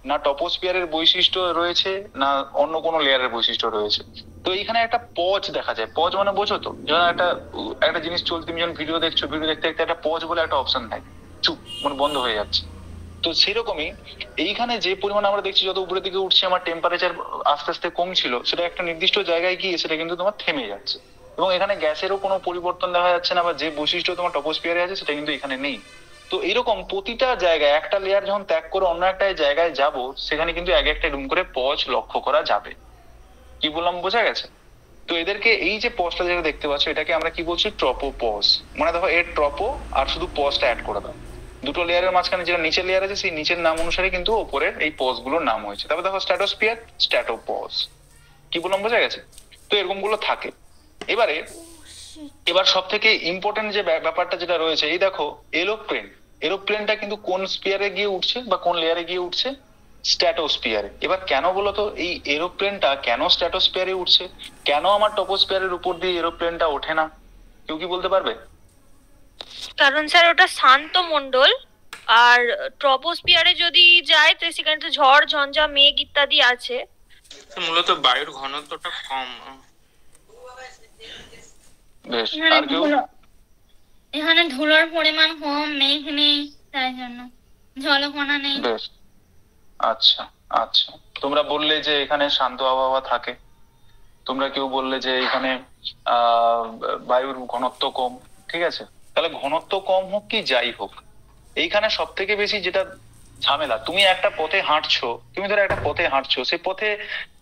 না টপোস্ফিয়ারের বৈশিষ্ট্য রয়েছে, না অন্য কোনো লেয়ারের বৈশিষ্ট্য রয়েছে। তো এইখানে একটা পজ দেখা যায়। পজ মানে বোঝো তো, যেমন একটা জিনিস চলছে, তুমি যখন ভিডিও দেখছো, ভিডিও দেখতে দেখতে একটা পজ বলে একটা অপশন থাকে, চুপ মানে বন্ধ হয়ে যাচ্ছে। তো সেরকমই এইখানে যে পরিমাণ আমরা দেখছি যত উপরের দিকে উঠছে আমার টেম্পারেচার আস্তে আস্তে কমছিল, সেটা একটা নির্দিষ্ট জায়গায় গিয়ে সেটা কিন্তু তোমার থেমে যাচ্ছে। এবং এখানে গ্যাসেরও কোনো পরিবর্তন দেখা যাচ্ছে না, বা যে বৈশিষ্ট্য তোমার টপোস্ফিয়ারে আছে সেটা কিন্তু এখানে নেই। তো এরকম প্রতিটা জায়গায় একটা লেয়ার যখন ত্যাগ করে অন্য একটা জায়গায় যাব, সেখানে কিন্তু এক একটা রুম করে পজ লক্ষ্য করা যাবে। কি বললাম বোঝা গেছে? তো এদেরকে এই যে পজটা যেটা দেখতে পাচ্ছ, এটাকে আমরা কি বলছি, ট্রপো পজ। মানে দেখো এর ট্রপো আর শুধু পজটা অ্যাড করে দাও, দুটো লেয়ারের মাঝখানে যেটা নিচের লেয়ার আছে সেই নিচের নাম অনুসারে কিন্তু ওপরের এই পজ গুলোর নাম হয়েছে। তারপর দেখো স্ট্র্যাটোস্ফিয়ার, স্ট্র্যাটোপজ। কি বললাম বোঝা গেছে? তো এরকম গুলো থাকে। এবার সব থেকে ইম্পর্টেন্ট যে ব্যাপারটা যেটা রয়েছে, এই দেখো এরোপ্লেন। এরোপ্লেনটা কিন্তু কোন স্পিয়ারে গিয়ে উঠছে বা কোন লেয়ারে গিয়ে উঠছে? স্ট্র্যাটোস্ফিয়ারে। এবার কেন বলতো এই এরোপ্লেনটা কেন স্ট্র্যাটোস্ফিয়ারে উঠছে? কেন আমার টপোস্ফিয়ারের উপর দিয়ে এরোপ্লেনটা ওঠে না? কেউ কি বলতে পারবে? কারণ স্যার ওটা শান্ত মণ্ডল, আর ট্রপোস্ফিয়ারে যদি যায় তো সেখানে তো ঝড় ঝঞ্ঝা মেঘ ইত্যাদি আছে। মূলত বায়ুর ঘনত্বটা কম। বেশ, এখানে আর কেউ? এখানে ধুলোর পরিমাণ কম, মেঘ নেই, তাই জন্য জলকণা নেই। বেশ, আচ্ছা আচ্ছা। তোমরা বললে যে এখানে শান্ত আবহাওয়া থাকে, তোমরা কেউ বললে যে এখানে বায়ুর ঘনত্ব কম। ঠিক আছে, তাহলে ঘনত্ব কম হোক কি যাই হোক, এইখানে সব থেকে বেশি যেটা ঝামেলা, তুমি একটা পথে হাঁটছো, তুমি ধরো একটা পথে হাঁটছো, সেই পথে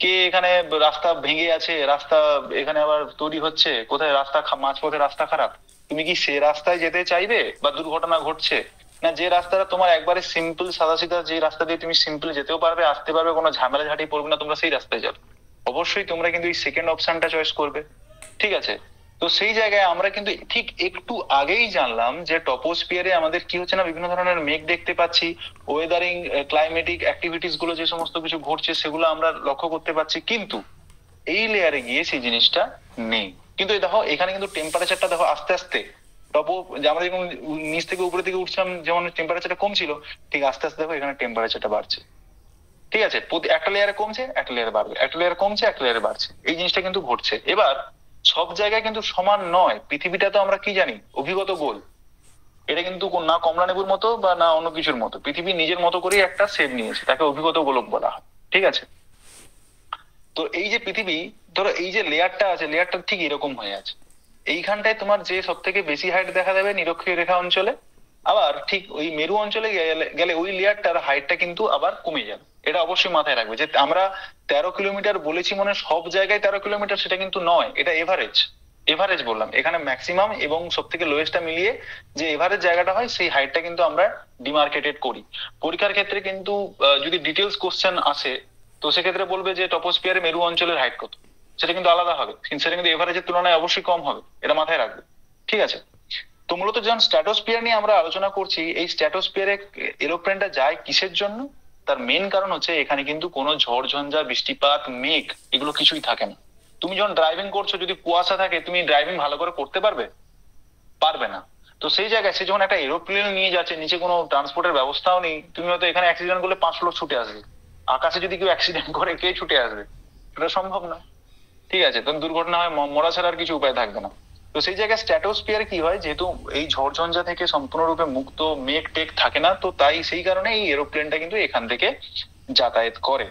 কে এখানে রাস্তা ভেঙে আছে, রাস্তা এখানে আবার তৈরি হচ্ছে, কোথায় রাস্তা মাঝপথে রাস্তা খারাপ, তুমি কি সে রাস্তায় যেতে চাইবে বা দুর্ঘটনা ঘটছে? না যে রাস্তাটা তোমার একবারে সিম্পল সাদাসিধা, যে রাস্তা দিয়ে তুমি সিম্পল যেতেও পারবে আসতে পারবে, কোনো ঝামেলা ঝাঁটি পড়বে না, তোমরা সেই রাস্তায় যাবে? অবশ্যই তোমরা কিন্তু এই সেকেন্ড অপশনটা চয়েস করবে। ঠিক আছে, তো সেই জায়গায় আমরা কিন্তু ঠিক একটু আগেই জানলাম যে টপোস্ফিয়ারে আমাদের কি হচ্ছে না, বিভিন্ন ধরনের মেঘ দেখতে পাচ্ছি, ওয়েদারিং ক্লাইমেটিক অ্যাক্টিভিটিস গুলো যে সমস্ত কিছু ঘটছে সেগুলো আমরা লক্ষ্য করতে পারছি, কিন্তু এই লেয়ারে গিয়ে সেই জিনিসটা নেই। কিন্তু এই দেখো এখানে কিন্তু টেম্পারেচারটা দেখো আস্তে আস্তে আমরা যখন নিচ থেকে উপরের দিকে উঠছিলাম যেমন টেম্পারেচারটা কম ছিল, ঠিক আস্তে আস্তে দেখো এখানে টেম্পারেচারটা বাড়ছে। ঠিক আছে, প্রতি একটা লেয়ারে কমছে, একটা লেয়ারে বাড়বে, একটা লেয়ারে কমছে, একটা লেয়ারে বাড়ছে, এই জিনিসটা কিন্তু ঘটছে। এবার সব জায়গায় কিন্তু সমান নয়। পৃথিবীটা তো আমরা কি জানি, অভিগত গোল। এটা কিন্তু না কমলা লেবুর মতো বা না অন্য কিছুর মতো, পৃথিবী নিজের মতো করেই একটা শেপ নিয়েছে, তাকে অভিগত গোলক বলা হয়। ঠিক আছে, তো এই যে পৃথিবী, ধরো এই যে লেয়ারটা আছে, লেয়ারটা ঠিক এরকম হয়ে আছে। এইখানটায় তোমার যে সব থেকে বেশি হাইট দেখা যাবে নিরক্ষীয় রেখা অঞ্চলে, আবার ঠিক ওই মেরু অঞ্চলে গেলে ওই লেয়ারটার হাইটটা কিন্তু আবার কমে যাবে। এটা অবশ্যই মাথায় রাখবে যে আমরা 13 কিলোমিটার বলেছি মানে সব জায়গায় 13 কিলোমিটার সেটা কিন্তু নয়, এটা এভারেজ। এভারেজ বললাম, এখানে ম্যাক্সিমাম এবং সব থেকে লোয়েস্টটা মিলিয়ে যে এভারেজ জায়গাটা হয় সেই হাইটটা কিন্তু আমরা ডিমার্কেটেড করি। পরীক্ষার ক্ষেত্রে কিন্তু যদি ডিটেলস কোশ্চেন আসে তো সেক্ষেত্রে বলবে যে টপোস্ফিয়ারে মেরু অঞ্চলের হাইট কত, সেটা কিন্তু আলাদা হবে, সেটা কিন্তু এভারেজের তুলনায় অবশ্যই কম হবে, এটা মাথায় রাখবে। ঠিক আছে, তো মূলত যখন স্ট্র্যাটোস্ফিয়ার নিয়ে আমরা আলোচনা করছি, এই স্ট্র্যাটোস্ফিয়ারে এরোপ্লেনটা যায় কিসের জন্য? তার মেন কারণ হচ্ছে এখানে কিন্তু কোনো ঝড় ঝঞ্ঝা বৃষ্টিপাত মেঘ এগুলো কিছুই থাকে না। তুমি যখন ড্রাইভিং করছো যদি কুয়াশা থাকে তুমি ড্রাইভিং ভালো করে করতে পারবে? পারবে না। তো সেই জায়গায় সে যখন একটা এরোপ্লেন নিয়ে যাচ্ছে, নিচে কোনো ট্রান্সপোর্টের ব্যবস্থাও নেই, তুমি হয়তো এখানে অ্যাক্সিডেন্ট করলে 5 লোক ছুটে আসবে, আকাশে যদি কেউ অ্যাক্সিডেন্ট করে কে ছুটে আসবে? এটা সম্ভব না। ঠিক আছে, তখন দুর্ঘটনা হয়, মরা ছাড়া আর কিছু উপায় থাকবে না। তো সেই জায়গায় স্ট্র্যাটোস্ফিয়ারে কি হয়, যেহেতু এই ঝড়ঝঞ্ঝা থেকে সম্পূর্ণরূপে মুক্ত, মেঘ টেক থাকে না, তো তাই সেই কারণে এই এরোপ্লেনটা কিন্তু এখান থেকে যাতায়াত করে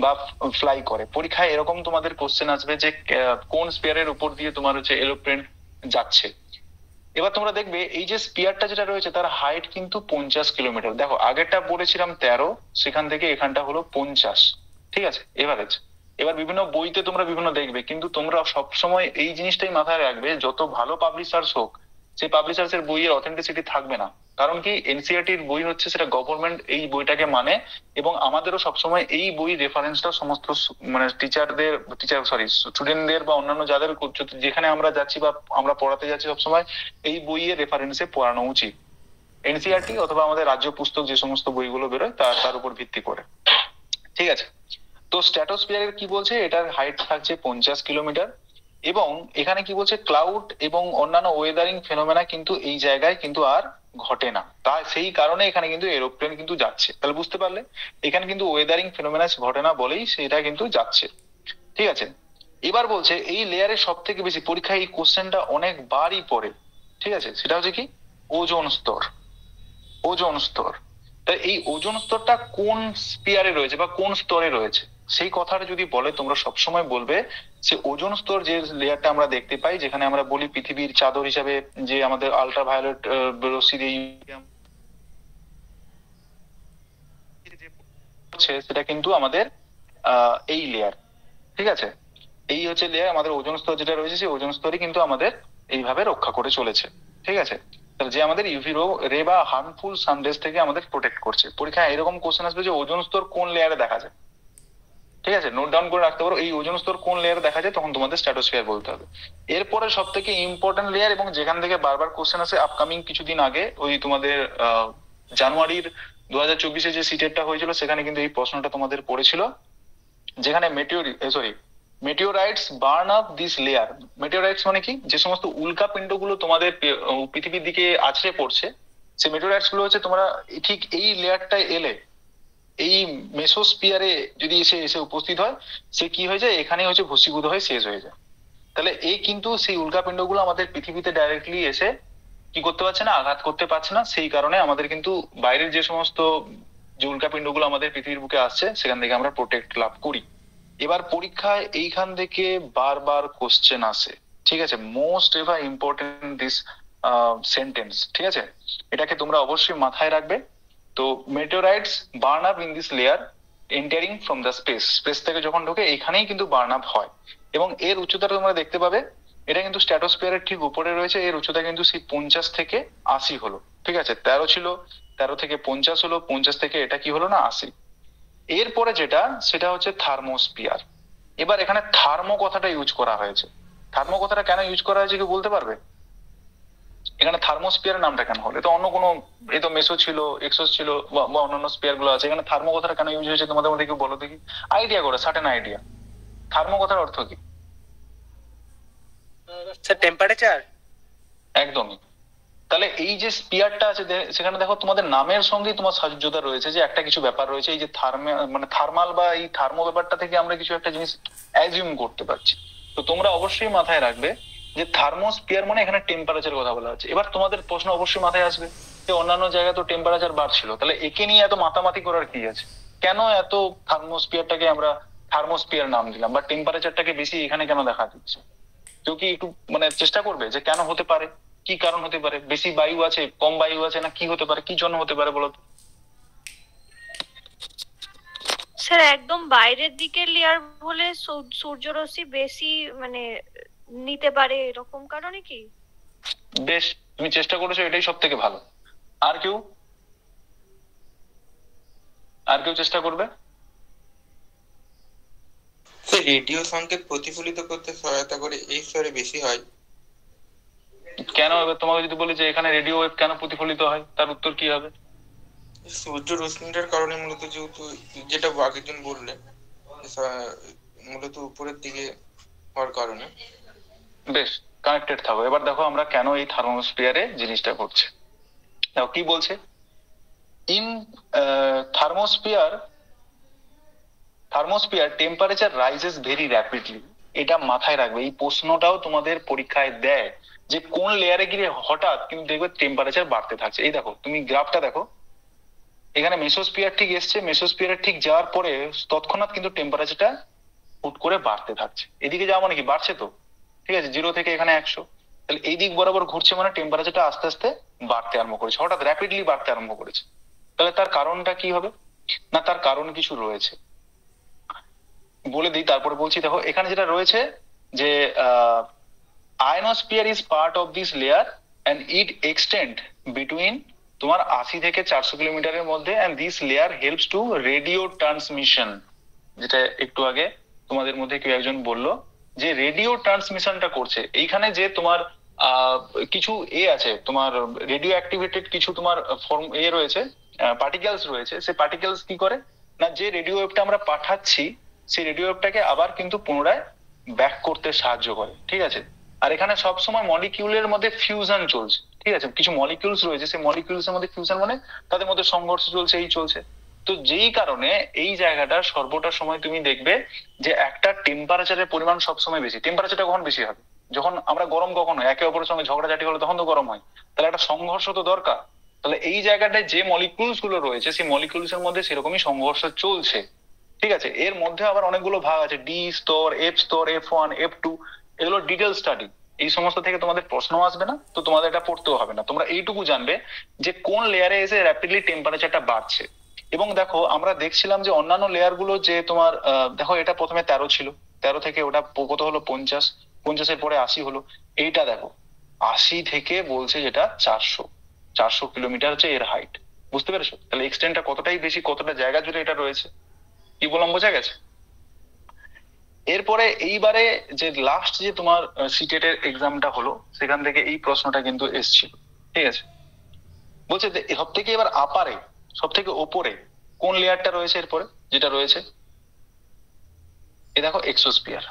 বা ফ্লাই করে। পরীক্ষায় এরকম তোমাদের কোশ্চেন আসবে যে কোন স্পিয়ারের উপর দিয়ে তোমার হচ্ছে এরোপ্লেন যাচ্ছে। এবার তোমরা দেখবে এই যে স্পিয়ারটা যেটা রয়েছে তার হাইট কিন্তু 50 কিলোমিটার। দেখো আগেরটা বলেছিলাম 13, সেখান থেকে এখানটা হলো 50। ঠিক আছে, এভারেজ। এবার বিভিন্ন বইতে তোমরা বিভিন্ন দেখবে, কিন্তু তোমরা সবসময় এই জিনিসটাই মাথায় রাখবে, যত ভালো পাবলিশার্স হোক সেই পাবলিশার্স এর বইয়ের অথেন্টিসিটি থাকবে না। কারণ কি, এনসিইআরটির বই হচ্ছে, সেটা গভর্নমেন্ট এই বইটাকে মানে, এবং আমাদেরও সবসময় এই বই রেফারেন্সটা সমস্ত মানে স্টুডেন্টদের বা অন্যান্য যাদের যেখানে আমরা যাচ্ছি বা আমরা পড়াতে যাচ্ছি সবসময় এই বইয়ের রেফারেন্সে পড়ানো উচিত। এনসিইআরটি অথবা আমাদের রাজ্য পুস্তক যে সমস্ত বইগুলো বেরোয় তার উপর ভিত্তি করে। ঠিক আছে, তো স্ট্র্যাটোস্ফিয়ারের কি বলছে, এটার হাইট থাকছে 50 কিলোমিটার, এবং এখানে কি বলছে, ক্লাউড এবং অন্যান্য ওয়েদারিং ফেনোমেনা কিন্তু এই জায়গায় কিন্তু আর ঘটে না, তাই সেই কারণে এখানে কিন্তু এরোপ্লেন কিন্তু যাচ্ছে। তাহলে বুঝতে পারলে এখানে কিন্তু ওয়েদারিং ফিনোমেনা ঘটে না বলেই সেটা কিন্তু যাচ্ছে। ঠিক আছে, এবার বলছে এই লেয়ারে সব থেকে বেশি পরীক্ষায় এই কোশ্চেনটা অনেকবারই পড়ে। ঠিক আছে, সেটা হচ্ছে কি ওজোন স্তর। ওজোন স্তর, তাই এই ওজোন স্তরটা কোন স্পিয়ারে রয়েছে বা কোন স্তরে রয়েছে সেই কথাটা যদি বলে তোমরা সবসময় বলবে সে ওজোন স্তর যে লেয়ারটা আমরা দেখতে পাই, যেখানে আমরা বলি পৃথিবীর চাদর হিসাবে যে আমাদের আল্ট্রাভায়োলেট রশ্মি দিয়ে সেটা কিন্তু আমাদের এই লেয়ার। ঠিক আছে, এই হচ্ছে লেয়ার আমাদের ওজোন স্তর যেটা রয়েছে সেই ওজোন স্তরই কিন্তু আমাদের এইভাবে রক্ষা করে চলেছে। ঠিক আছে, তাহলে যে আমাদের ইউভি রে বা হার্মফুল সানরেজ থেকে আমাদের প্রোটেক্ট করছে। পরীক্ষায় এরকম কোশ্চেন আসবে যে ওজোন স্তর কোন লেয়ারে দেখা যায়। ঠিক আছে, নোট ডাউন করে রাখতে পারো এই ওজোন স্তর কোন লেয়ারে দেখা যায়, তখন তোমাদের স্ট্র্যাটোস্ফিয়ার বলতে হবে। এরপরে সব থেকে ইম্পর্টেন্ট লেয়ার এবং যেখান থেকে বারবার কোশ্চেন আসে, আপকামিং কিছুদিন আগে ওই তোমাদের জানুয়ারির 2024-এ যে সিটেটটা হয়েছিল সেখানে কিন্তু এই প্রশ্নটা তোমাদের পড়েছিল, যেখানে মেটিওরাইটস বার্ন আপ দিস লেয়ার। মেটিওরাইটস মানে কি, যে সমস্ত উল্কা পিণ্ডগুলো তোমাদের পৃথিবীর দিকে আছড়ে পড়ছে, সেই মেটিওরাইটস গুলো হচ্ছে তোমরা ঠিক এই লেয়ারটায় এলে, এই মেসোস্পিয়ারে যদি এসে এসে উপস্থিত হয়, সে কি হয়ে যায় এখানে হচ্ছে ভস্মীভূত হয়ে শেষ হয়ে যায়। তাহলে এই কিন্তু সেই উল্কাপিণ্ডগুলো আমাদের পৃথিবীতে ডাইরেক্টলি এসে কি করতে পারছে না, আঘাত করতে পারছে না। সেই কারণে আমাদের কিন্তু বাইরের যে সমস্ত যে উল্কাপিণ্ডগুলো আমাদের পৃথিবীর বুকে আসছে সেখান থেকে আমরা প্রোটেক্ট লাভ করি। এবার পরীক্ষায় এইখান থেকে বারবার কোশ্চেন আসে। ঠিক আছে, most ever important this sentence. ঠিক আছে, এটাকে তোমরা অবশ্যই মাথায় রাখবে। তো meteorites burn up in this layer entering from the space, space থেকে যখন ঢোকে এইখানেই কিন্তু বার্ন আপ হয়। এবং এর উচ্চতাটা তোমরা দেখতে পাবে, এটা কিন্তু স্ট্র্যাটোস্ফিয়ারের ঠিক উপরে রয়েছে। এর উচ্চতা কিন্তু সেই 50 থেকে 80 হলো। ঠিক আছে, 13 ছিল, 13 থেকে 50 হলো, 50 থেকে এটা কি হলো না 80। এরপরে যেটা সেটা হচ্ছে থার্মোস্পিয়ার। এবার এখানে থার্মো কথাটা ইউজ করা হয়েছে। থার্মো কথাটা কেন ইউজ করা হয়েছে কেউ বলতে পারবে? এখানে থার্মোস্পিয়ার নামটা কেন হলো? এটা অন্য কোনো, এই তো মেসো ছিল, এক্সোস ছিল বা অন্যান্য স্পিয়ার গুলো আছে, এখানে থার্মো কথাটা কেন ইউজ হয়েছে তোমাদের মধ্যে কেউ বলো দেখি, আইডিয়া করে, সার্টেন আইডিয়া। থার্মো কথার অর্থ কি? Sir temperature. একদমই। তাহলে এই যে স্পিয়ারটা আছে সেখানে দেখো তোমাদের নামের সঙ্গেই তোমার সাজুজ্যতা রয়েছে, যে একটা কিছু ব্যাপার রয়েছে। এই যে থার্মাল বা এই থার্মো ব্যাপারটা থেকে আমরা কিছু একটা জিনিস অ্যাজিউম করতে পারছি। তো তোমরা অবশ্যই মাথায় রাখবে যে থার্মোস্পিয়ার মানে এখানে টেম্পারেচার কথা বলা হচ্ছে। এবার তোমাদের প্রশ্ন অবশ্যই মাথায় আসবে যে অন্যান্য জায়গায় তো টেম্পারেচার বাড়ছিল, তাহলে একে নিয়ে এত মাতামাতি করার কি আছে? কেন এত থার্মোস্পিয়ারটাকে আমরা থার্মোস্পিয়ার নাম দিলাম, বা টেম্পারেচারটাকে বেশি এখানে কেন দেখা দিচ্ছে? কেউ কি একটু চেষ্টা করবে যে কেন হতে পারে, কি কারণ হতে পারে? বেশি বায়ু আছে, কম বায়ু আছে, না কি হতে পারে, কি জন্য হতে পারে বলো তো? স্যার একদম বাইরের দিকের লেয়ার বলে সূর্যরশ্মি বেশি নিতে পারে, এরকম কারণে কি? বেশ, তুমি চেষ্টা করেছো, এটাই সব থেকে ভালো। আর কেউ, আর কেউ চেষ্টা করবে? রেডিও সংকেত প্রতিফলিত করতে সহায়তা করে এই স্তরে বেশি হয়। কেন? এবার তোমাকে যদি বলি যে এখানে রেডিও ওয়েভ কেন প্রতিফলিত হয়, তার উত্তর কি হবে? সূর্য রশ্মিটার কারণে মূলত, যেহেতু যেটা আগের জন বললে মূলত উপরের দিকে হওয়ার কারণে। বেশ, কানেক্টেড থাকো। এবার দেখো আমরা কেন এই থার্মোস্ফিয়ারে জিনিসটা করছে। দেখো কি বলছে, in thermosphere temperature rises very rapidly. এটা মাথায় রাখবে, এই প্রশ্নটাও তোমাদের পরীক্ষায় দেয় যে কোন লেয়ারে গিয়ে হঠাৎ কিন্তু দেখবে টেম্পারেচার বাড়তে থাকছে। এই দেখো তুমি গ্রাফটা দেখো, এখানে মেসোস্পিয়ার ঠিক এসছে, মেসোস্পিয়ারে ঠিক যাওয়ার পরে তৎক্ষণাৎ কিন্তু টেম্পারেচারটা হুট করে বাড়তে থাকছে। এদিকে যাওয়া মানে কি বাড়ছে তো, ঠিক আছে, 0 থেকে এখানে 100, তাহলে এই দিক বরাবর ঘুরছে মানে টেম্পারেচারটা আস্তে আস্তে বাড়তে আরম্ভ করেছে, হঠাৎ র্যাপিডলি বাড়তে আরম্ভ করেছে। তাহলে তার কারণটা কি হবে? না, তার কারণ কিছু রয়েছে, বলে দিই তারপরে বলছি। দেখো এখানে যেটা রয়েছে যে ionosphere is part of this layer and it extend between তোমার 80 থেকে 400 কিলোমিটারের মধ্যে, and this layer helps to radio transmission. যেটা একটু আগে তোমাদের মধ্যে কেউ একজন বললো যে রেডিও ট্রান্সমিশনটা করছে। এইখানে যে তোমার কিছু আছে, তোমার রেডিও অ্যাক্টিভেটেড কিছু তোমার রয়েছে, পার্টিকেলস রয়েছে। সেই পার্টিকেলস কি করে না, যে রেডিও ওয়েভটা আমরা পাঠাচ্ছি সেই রেডিও ওয়েভটাকে আবার কিন্তু পুনরায় ব্যাক করতে সাহায্য করে। ঠিক আছে, আর এখানে সবসময় মলিকিউলের মধ্যে ফিউশন চলছে। ঠিক ঠিক আছে, কিছু মলিকিউলস রয়েছে, সেই মলিকিউলস এর মধ্যে ফিউশন মানে তাদের মধ্যে সংঘর্ষ চলছে, এই চলছে। তো যেই কারণে এই জায়গাটা সর্বটা সময় তুমি দেখবে যে একটা টেম্পারেচারের পরিমাণ সবসময় বেশি। টেম্পারেচারটা কখন বেশি হবে? যখন আমরা গরম কখন হয়, একে অপরের সঙ্গে ঝগড়াঝাটি হলে তখন তো গরম হয়, তাহলে একটা সংঘর্ষ তো দরকার। তাহলে এই জায়গাটায় যে মলিকিউলস গুলো রয়েছে সেই মলিকিউলস এর মধ্যে সেরকমই সংঘর্ষ চলছে, ঠিক আছে। এর মধ্যে আবার অনেকগুলো ভাগ আছে, ডি স্তর, এফ স্তর, F1, F2, এগুলো ডিটেল স্টাডি। এই সমস্ত থেকে তোমাদের প্রশ্ন আসবে না, তো তোমাদের এটা পড়তেও হবে না। তোমরা এইটুকু জানবে যে কোন লেয়ারে এসে র্যাপিডলি টেম্পারেচারটা বাড়ছে। এবং দেখো আমরা দেখছিলাম যে অন্যান্য লেয়ার গুলো যে তোমার দেখো এটা প্রথমে 13 ছিল, 13 থেকে ওটা কত হলো 50, 50-এর পরে 80 হলো। এইটা দেখো 80 থেকে বলছে যেটা 400 কিলোমিটার হচ্ছে এর হাইট। বুঝতে পেরেছো? তাহলে এক্সটেন্টটা কতটাই বেশি, কতটা জায়গা জুড়ে এটা রয়েছে, কি বললাম বোঝা গেছে? এরপরে এইবারে যে লাস্ট যে তোমার সিটেটের এক্সামটা হলো, সেখান থেকে এই প্রশ্নটা কিন্তু এসছিল, ঠিক আছে। বলছে সব থেকে এবার আপারে, সব থেকে ওপরে কোন লেয়ারটা রয়েছে এরপরে যেটা রয়েছে, এ দেখো এক্সোস্ফিয়ার।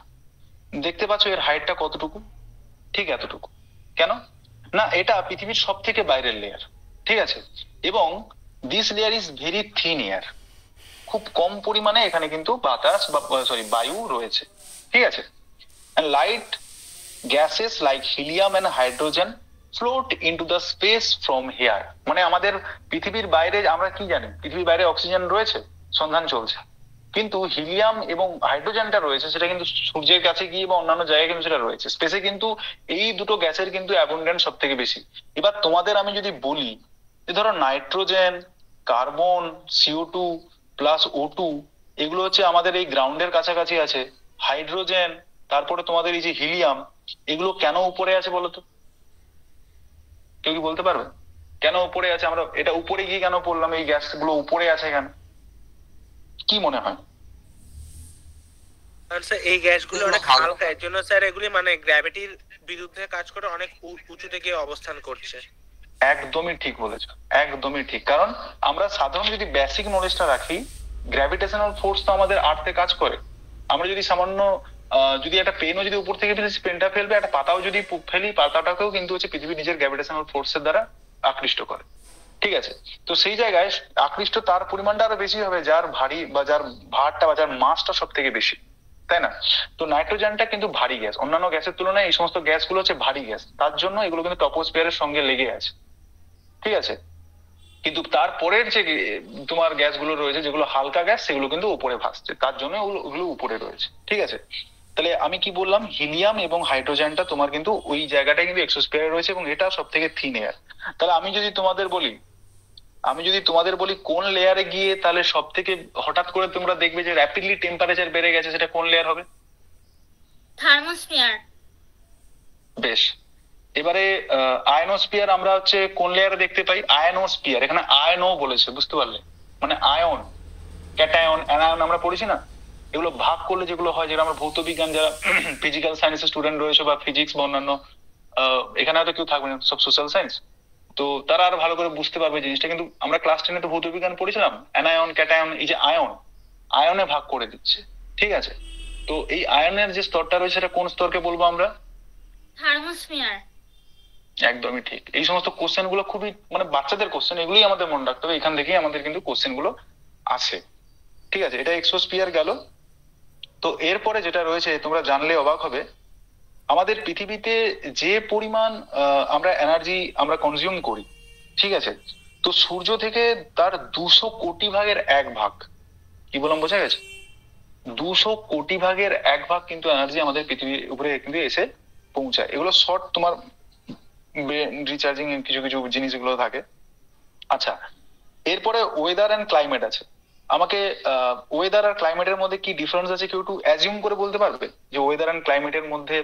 দেখতে পাচ্ছ এর হাইটটা কতটুকু? ঠিক এতটুকু। কেন না, এটা পৃথিবীর সব থেকে বাইরের লেয়ার, ঠিক আছে। এবং this layer is very thin air, খুব কম পরিমাণে এখানে কিন্তু বাতাস বা বায়ু রয়েছে, ঠিক আছে। Light gases like helium and hydrogen float into the space from here. মানে আমাদের পৃথিবীর বাইরে আমরা কি জানি, পৃথিবীর বাইরে অক্সিজেন রয়েছে, সন্ধান চলছে, কিন্তু হিলিয়াম এবং হাইড্রোজেনটা রয়েছে সেটা কিন্তু সূর্যের কাছে গিয়ে বা অন্যান্য জায়গায় কিন্তু সেটা রয়েছে স্পেসে, কিন্তু এই দুটো গ্যাসের কিন্তু অ্যাবুন্ডেন্স সব থেকে বেশি। এবার তোমাদের আমি যদি বলি যে ধরো nitrogen, carbon, CO2 plus O2 এগুলো হচ্ছে আমাদের এই গ্রাউন্ডের কাছাকাছি আছে, হাইড্রোজেন, তারপরে তোমাদের এই যে হিলিয়াম, এগুলো কেন উপরে আছে বলো তো? কেউ কি বলতে পারবে কেন উপরে আছে? আমরা এটা উপরে গিয়ে কেন পড়লাম, এই গ্যাস গুলো উপরে আছে কেন, কি মনে হয়? স্যার এই গ্যাসগুলো অনেক হালকা, এর জন্য স্যার এগুলি মানে গ্র্যাভিটির বিরুদ্ধে কাজ করে অনেক উঁচুতে গিয়ে অবস্থান করছে। একদমই ঠিক বলেছো, একদমই ঠিক। কারণ আমরা সাধারণ যদি বেসিক নলেজটা রাখি, গ্র্যাভিটেশনাল ফোর্স তো আমাদের আর্থে কাজ করে। আমরা যদি সামান্য যদি একটা পেনও যদি উপর থেকে ফেলি, পেনটা ফেলবে, একটা পাতাও যদি ফেলি, পাতাটাকেও কিন্তু হচ্ছে পৃথিবী নিজের গ্র্যাভিটেশনাল ফোর্সের দ্বারা আকৃষ্ট করে, ঠিক আছে। তো সেই জায়গায় আকৃষ্ট তার পরিমাণটা আরো বেশি হবে যার ভারী বা যার ভারটা বা যার মাসটা সব থেকে বেশি, তাই না? তো নাইট্রোজেনটা কিন্তু ভারী গ্যাস, অন্যান্য গ্যাসের তুলনায় এই সমস্ত গ্যাসগুলো হচ্ছে ভারী গ্যাস, তার জন্য এগুলো কিন্তু টপোস্ফিয়ারের সঙ্গে লেগে আছে, ঠিক আছে। কিন্তু তারপরের যে তোমার গ্যাসগুলো রয়েছে যেগুলো হালকা গ্যাস, সেগুলো কিন্তু উপরে ভাসছে, তার জন্য ওগুলো উপরে রয়েছে, ঠিক আছে। তাহলে আমি কি বললাম, হিলিয়াম এবং হাইড্রোজেনটা তোমার কিন্তু ওই জায়গাটায় কিন্তু এক্সোস্ফিয়ারে রয়েছে এবং এটা সব থেকে থিন এয়ার। তাহলে আমি যদি তোমাদের বলি কোন লেয়ারে গিয়ে তাহলে সব থেকে হঠাৎ করে তোমরা দেখবে যে র্যাপিডলি টেম্পারেচার বেড়ে গেছে, সেটা কোন লেয়ার হবে? থার্মোস্ফিয়ার। বেশ, এবারে আয়নোস্ফিয়ার আমরা হচ্ছে কোন লেয়ারে দেখতে পাই? আয়নোস্ফিয়ার, এখানে আয়নো বলেছে, বুঝতে পারলে, মানে আয়ন, ক্যাটায়ন, অ্যানায়ন আমরা পড়েছি না, এগুলো ভাগ করলে যেগুলো হয়, যেগুলো আমরা ভৌত বিজ্ঞান যারা ফিজিক্যাল সায়েন্সের স্টুডেন্ট রয়েছে বা ফিজিক্স বা অন্যান্য, এখানে হয়তো কেউ থাকবে না, সব সোশ্যাল সায়েন্স, তো তারা আরো ভালো করে বুঝতে পারবে জিনিসটা। কিন্তু আমরা ক্লাস 10-এ তো ভৌত বিজ্ঞান পড়েছিলাম, অ্যানায়ন, ক্যাটায়ন, এই যে আয়নে ভাগ করে দিচ্ছে, ঠিক আছে। তো এই আয়নের যে স্তরটা রয়েছে সেটা কোন স্তরকে বলবো আমরা? থার্মোস্ফিয়ার। একদমই ঠিক। এই সমস্ত কোশ্চেন গুলো খুবই মানে বাচ্চাদের কোশ্চেন, এগুলোই আমাদের মনে রাখতে হবে, এখান থেকেই আমাদের কিন্তু কোশ্চেন গুলো আসে, ঠিক আছে। এটা এক্সোস্ফিয়ার গেল। তো এরপরে যেটা রয়েছে তোমরা জানলে অবাক হবে, আমাদের পৃথিবীতে যে পরিমাণ আমরা এনার্জি আমরা কনজিউম করি, ঠিক আছে, তো সূর্য থেকে তার 200 কোটি ভাগের 1 ভাগ, কি বললাম বোঝা গেছে? 200 কোটি ভাগের 1 ভাগ কিন্তু এনার্জি আমাদের পৃথিবীর উপরে কিন্তু এসে পৌঁছায়। এগুলো শর্ট তোমার রিচার্জিং কিছু কিছু জিনিসগুলো থাকে। আচ্ছা, এরপরে ওয়েদার এন্ড ক্লাইমেট আছে। আমাকে ওয়েদার আর ক্লাইমেটের মধ্যে কি ডিফারেন্স আছে কেউ একটু অ্যাজিউম করে বলতে পারবে যে ওয়েদার এন্ড ক্লাইমেটের মধ্যে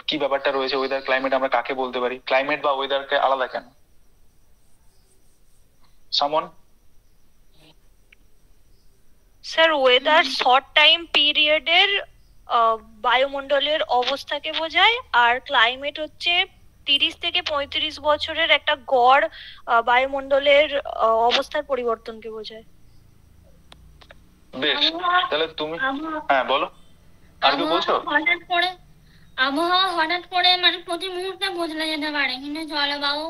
কি ব্যাপারটা রয়েছে? ওয়েদার ক্লাইমেট আমরা কাকে বলতে পারি? ক্লাইমেট বা ওয়েদারকে আলাদা কেন? সামন? স্যার ওয়েদার শর্ট টাইম পিরিয়ডের বায়ুমণ্ডলের অবস্থাকে বোঝায়, আর ক্লাইমেট হচ্ছে 30 থেকে 35 বছরের একটা গড় বায়ুমণ্ডলের অবস্থার পরিবর্তনকে বোঝায়। বেশ, তাহলে তুমি হ্যাঁ বলো, আর কি বলছো? আবহাওয়া হঠাৎ করে মানে প্রতি মুহূর্তে বদলে যেতে পারে, কিন্তু জলবায়ু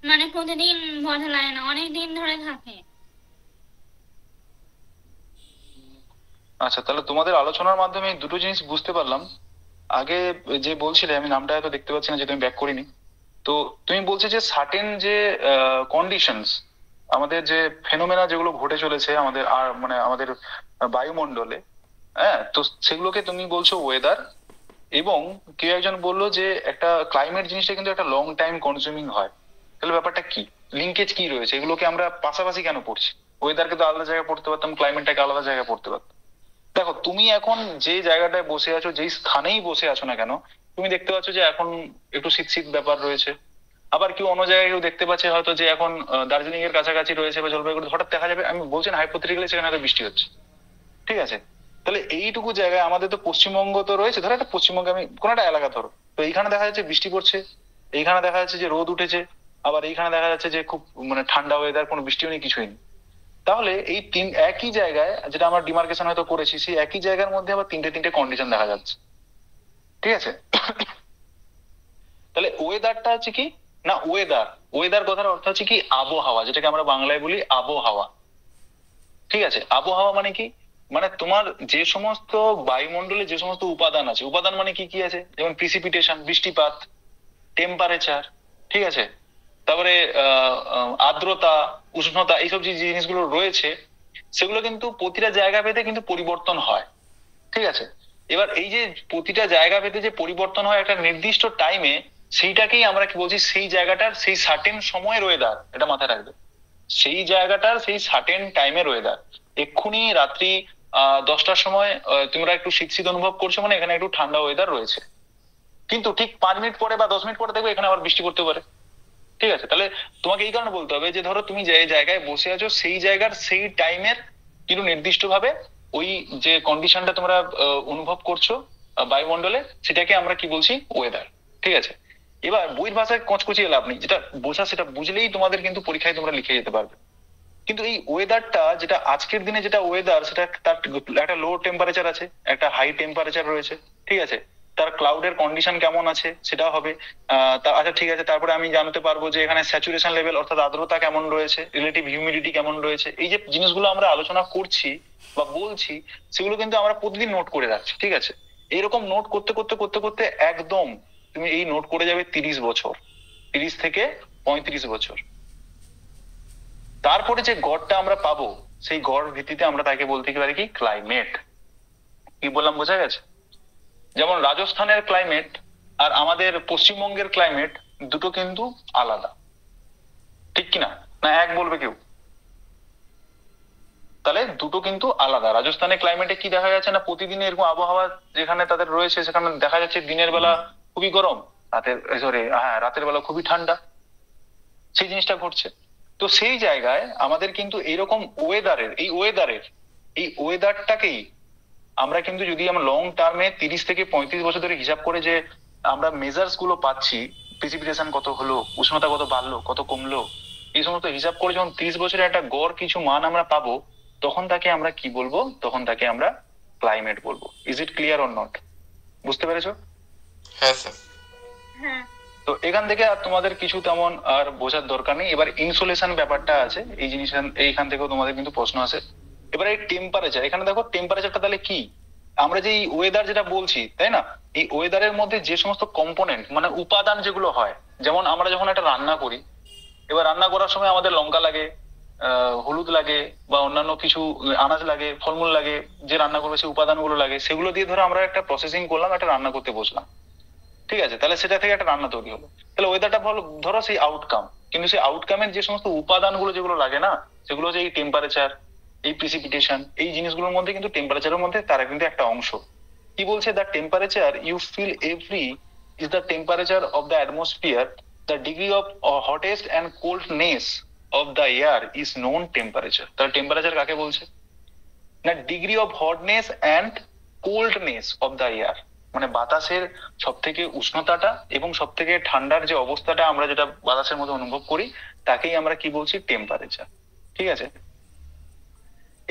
মানে প্রতিদিন বদলায় না, অনেক দিন ধরে থাকে। আচ্ছা, তাহলে তোমাদের আলোচনার মাধ্যমে এই দুটো জিনিস বুঝতে পারলাম। আগে যে বলছিলে, আমি নামটা হয়তো দেখতে পাচ্ছি না যে তুমি ব্যাক করিনি, তো তুমি বলছো যে সার্টেন যে কন্ডিশনস, আমাদের যে ফেনোমেনা যেগুলো ঘটে চলেছে আমাদের আর মানে আমাদের বায়ুমণ্ডলে, হ্যাঁ, তো সেগুলোকে তুমি বলছো ওয়েদার। এবং কেউ একজন বললো যে একটা ক্লাইমেট জিনিসটা কিন্তু একটা লং টাইম কনজিউমিং হয়। তাহলে ব্যাপারটা কি, লিঙ্কেজ কি রয়েছে, এগুলোকে আমরা পাশাপাশি কেন পড়ছি? ওয়েদারকে তো আলাদা জায়গায় পড়তে পারতাম, ক্লাইমেটটাকে আলাদা জায়গায় পড়তে পারতাম। দেখো, তুমি এখন যে জায়গাটায় বসে আছো, যেই স্থানেই বসে আছো না কেন, তুমি দেখতে পাচ্ছ যে এখন একটু শীত শীত ব্যাপার রয়েছে। আবার কেউ অন্য জায়গায় কেউ দেখতে পাচ্ছে হয়তো যে এখন দার্জিলিং এর কাছাকাছি রয়েছে বা জলপাইগুড়ি, হঠাৎ দেখা যাবে, আমি বলছি না হাইপোথেটিক্যালি, সেখানে হয়তো বৃষ্টি হচ্ছে। ঠিক আছে, তাহলে এইটুকু জায়গায় আমাদের তো পশ্চিমবঙ্গ তো রয়েছে, ধরো একটা পশ্চিমবঙ্গে আমি কোনো একটা এলাকা ধরো, তো এইখানে দেখা যাচ্ছে বৃষ্টি পড়ছে, এইখানে দেখা যাচ্ছে যে রোদ উঠেছে, আবার এইখানে দেখা যাচ্ছে যে খুব মানে ঠান্ডা ওয়েদার, কোনো বৃষ্টিও নেই, কিছুই নেই। তাহলে এই একই জায়গায় যেটা আমরা ডিমার্কেশন হয়তো করেছি, সেই একই জায়গার মধ্যে আবার তিনটে তিনটে কন্ডিশন দেখা যাচ্ছে। ঠিক আছে, তাহলে ওয়েদারটা হচ্ছে কি না, ওয়েদার, ওয়েদার কথার অর্থ হচ্ছে কি আবহাওয়া, যেটাকে আমরা বাংলায় বলি আবহাওয়া। ঠিক আছে, আবহাওয়া মানে কি, মানে তোমার যে সমস্ত বায়ুমণ্ডলে যে সমস্ত উপাদান আছে, উপাদান মানে কি কি আছে, যেমন প্রিসিপিটেশন বৃষ্টিপাত, টেম্পারেচার, ঠিক আছে, তারপরে আর্দ্রতা, উষ্ণতা, এইসব যে জিনিসগুলো রয়েছে, সেগুলো কিন্তু প্রতিটা জায়গা ভেদে কিন্তু পরিবর্তন হয়। ঠিক আছে, এবার এই যে প্রতিটা জায়গা ভেদে যে পরিবর্তন হয় একটা নির্দিষ্ট টাইমে, সেইটাকেই আমরা কি বলছি, সেই জায়গাটার সেই সার্টেন সময়ের ওয়েদার, এটা মাথায় রাখবে। সেই জায়গাটার সেই সার্টেন টাইমের ওয়েদার। এক্ষুনি রাত্রি 10টার সময় তোমরা একটু শীত শীত অনুভব করছো, মানে এখানে একটু ঠান্ডা ওয়েদার রয়েছে। কিন্তু ঠিক 5 মিনিট পরে বা 10 মিনিট পরে দেখবে এখানে আবার বৃষ্টি পড়তে পারে। ঠিক আছে, তাহলে তোমাকে এই কারণে বলতে হবে যে ধরো তুমি যে জায়গায় বসে আছো, সেই জায়গার সেই টাইমের কিন্তু নির্দিষ্ট ভাবে ওই যে কন্ডিশনটা তোমরা অনুভব করছো বায়ুমণ্ডলে, সেটাকে আমরা কি বলছি, ওয়েদার। ঠিক আছে, এবার বইয়ের ভাষায় কচকচিয়ে লাভ নেই, যেটা বোঝা সেটা বুঝলেই তোমাদের কিন্তু পরীক্ষায় তোমরা লিখে যেতে পারবে। কিন্তু এই ওয়েদারটা যেটা আজকের দিনে যেটা ওয়েদার, সেটা তার একটা লো টেম্পারেচার আছে, একটা হাই টেম্পারেচার রয়েছে। ঠিক আছে, তার ক্লাউডের কন্ডিশন কেমন আছে সেটা হবে। আচ্ছা ঠিক আছে, তারপরে আমি জানতে পারবো যে এখানে স্যাচুরেশন লেভেল অর্থাৎ আর্দ্রতা কেমন রয়েছে, রিলেটিভ হিউমিডিটি কেমন রয়েছে। এই যে জিনিসগুলো আমরা আলোচনা করছি বা বলছি, সেগুলো কিন্তু আমরা প্রতিদিন নোট করে রাখছি। ঠিক আছে, এইরকম নোট করতে করতে করতে করতে একদম তুমি এই নোট করে যাবে 30 বছর, 30 থেকে 35 বছর। তারপরে যে গড়টা আমরা পাবো, সেই গড় ভিত্তিতে আমরা তাকে বলতে পারি কি, ক্লাইমেট। কি বললাম, বোঝা গেছে? যেমন রাজস্থানের ক্লাইমেট আর আমাদের পশ্চিমবঙ্গের ক্লাইমেট দুটো কিন্তু আলাদা, ঠিক কিনা, না এক বলবে কেউ? তাহলে দুটো কিন্তু আলাদা। রাজস্থানের ক্লাইমেটে কি দেখা যাচ্ছে না, প্রতিদিন এরকম আবহাওয়া যেখানে তাদের রয়েছে, সেখানে দেখা যাচ্ছে দিনের বেলা খুবই গরম, রাতের সরি হ্যাঁ রাতের বেলা খুবই ঠান্ডা, সেই জিনিসটা ঘটছে। তো সেই জায়গায় আমাদের কিন্তু এইরকম এই ওয়েদারটাকেই আমরা কিন্তু যদি আমরা লং টার্মে 30 থেকে 35 বছর ধরে হিসাব করে যে আমরা মেজার্স গুলো পাচ্ছি, প্রিসিপিটেশন কত হলো, উষ্ণতা কত বাড়লো কত কমলো, এই সমস্ত হিসাব করে যখন 30 বছরের একটা গড় কিছু মান আমরা পাবো, তখন তাকে আমরা কি বলবো, তখন তাকে আমরা ক্লাইমেট বলবো। Is it clear or not? বুঝতে পেরেছো? হ্যাঁ স্যার। হ্যাঁ। তো এখান থেকে আর তোমাদের কিছু তেমন আর বোঝার দরকার নেই। এবার ইনসুলেশন ব্যাপারটা আছে, এই জিনিস এইখান থেকেও তোমাদের কিন্তু প্রশ্ন আছে। এবার এই টেম্পারেচার, এখানে দেখো টেম্পারেচারটা তাহলে কি, আমরা যে ওয়েদার যেটা বলছি তাই না, এই ওয়েদারের মধ্যে যে সমস্ত কম্পোনেন্ট মানে উপাদান যেগুলো হয়, যেমন আমরা যখন একটা রান্না করি, এবার রান্না করার সময় আমাদের লঙ্কা লাগে, হলুদ লাগে, বা অন্যান্য কিছু আনাজ লাগে, ফলমূল লাগে, যে রান্না করবে সেই উপাদানগুলো লাগে, সেগুলো দিয়ে ধরো আমরা একটা প্রসেসিং করলাম, একটা রান্না করতে বসলাম। ঠিক আছে, তাহলে সেটা থেকে একটা রান্না তৈরি হলো। তাহলে ওয়েদারটা ভালো, ধরো সেই আউটকাম, কিন্তু সেই আউটকামের যে সমস্ত উপাদানগুলো যেগুলো লাগে না, সেগুলো হচ্ছে এই টেম্পারেচার, এই প্রিসিপিটেশন, এই জিনিসগুলোর মধ্যে কিন্তু টেম্পারেচারের মধ্যে তারা কিন্তু একটা অংশ। কি বলছে, the temperature you feel every is the temperature of the atmosphere, the degree of hottest and coldness of the air is known temperature. তাহলে টেম্পারেচার কাকে বলছে না, degree of hotness and coldness of the air, মানে বাতাসের সব থেকে উষ্ণতাটা এবং সব থেকে ঠান্ডার যে অবস্থাটা আমরা যেটা বাতাসের মধ্যে অনুভব করি, তাকেই আমরা কি বলছি, টেম্পারেচার। ঠিক আছে,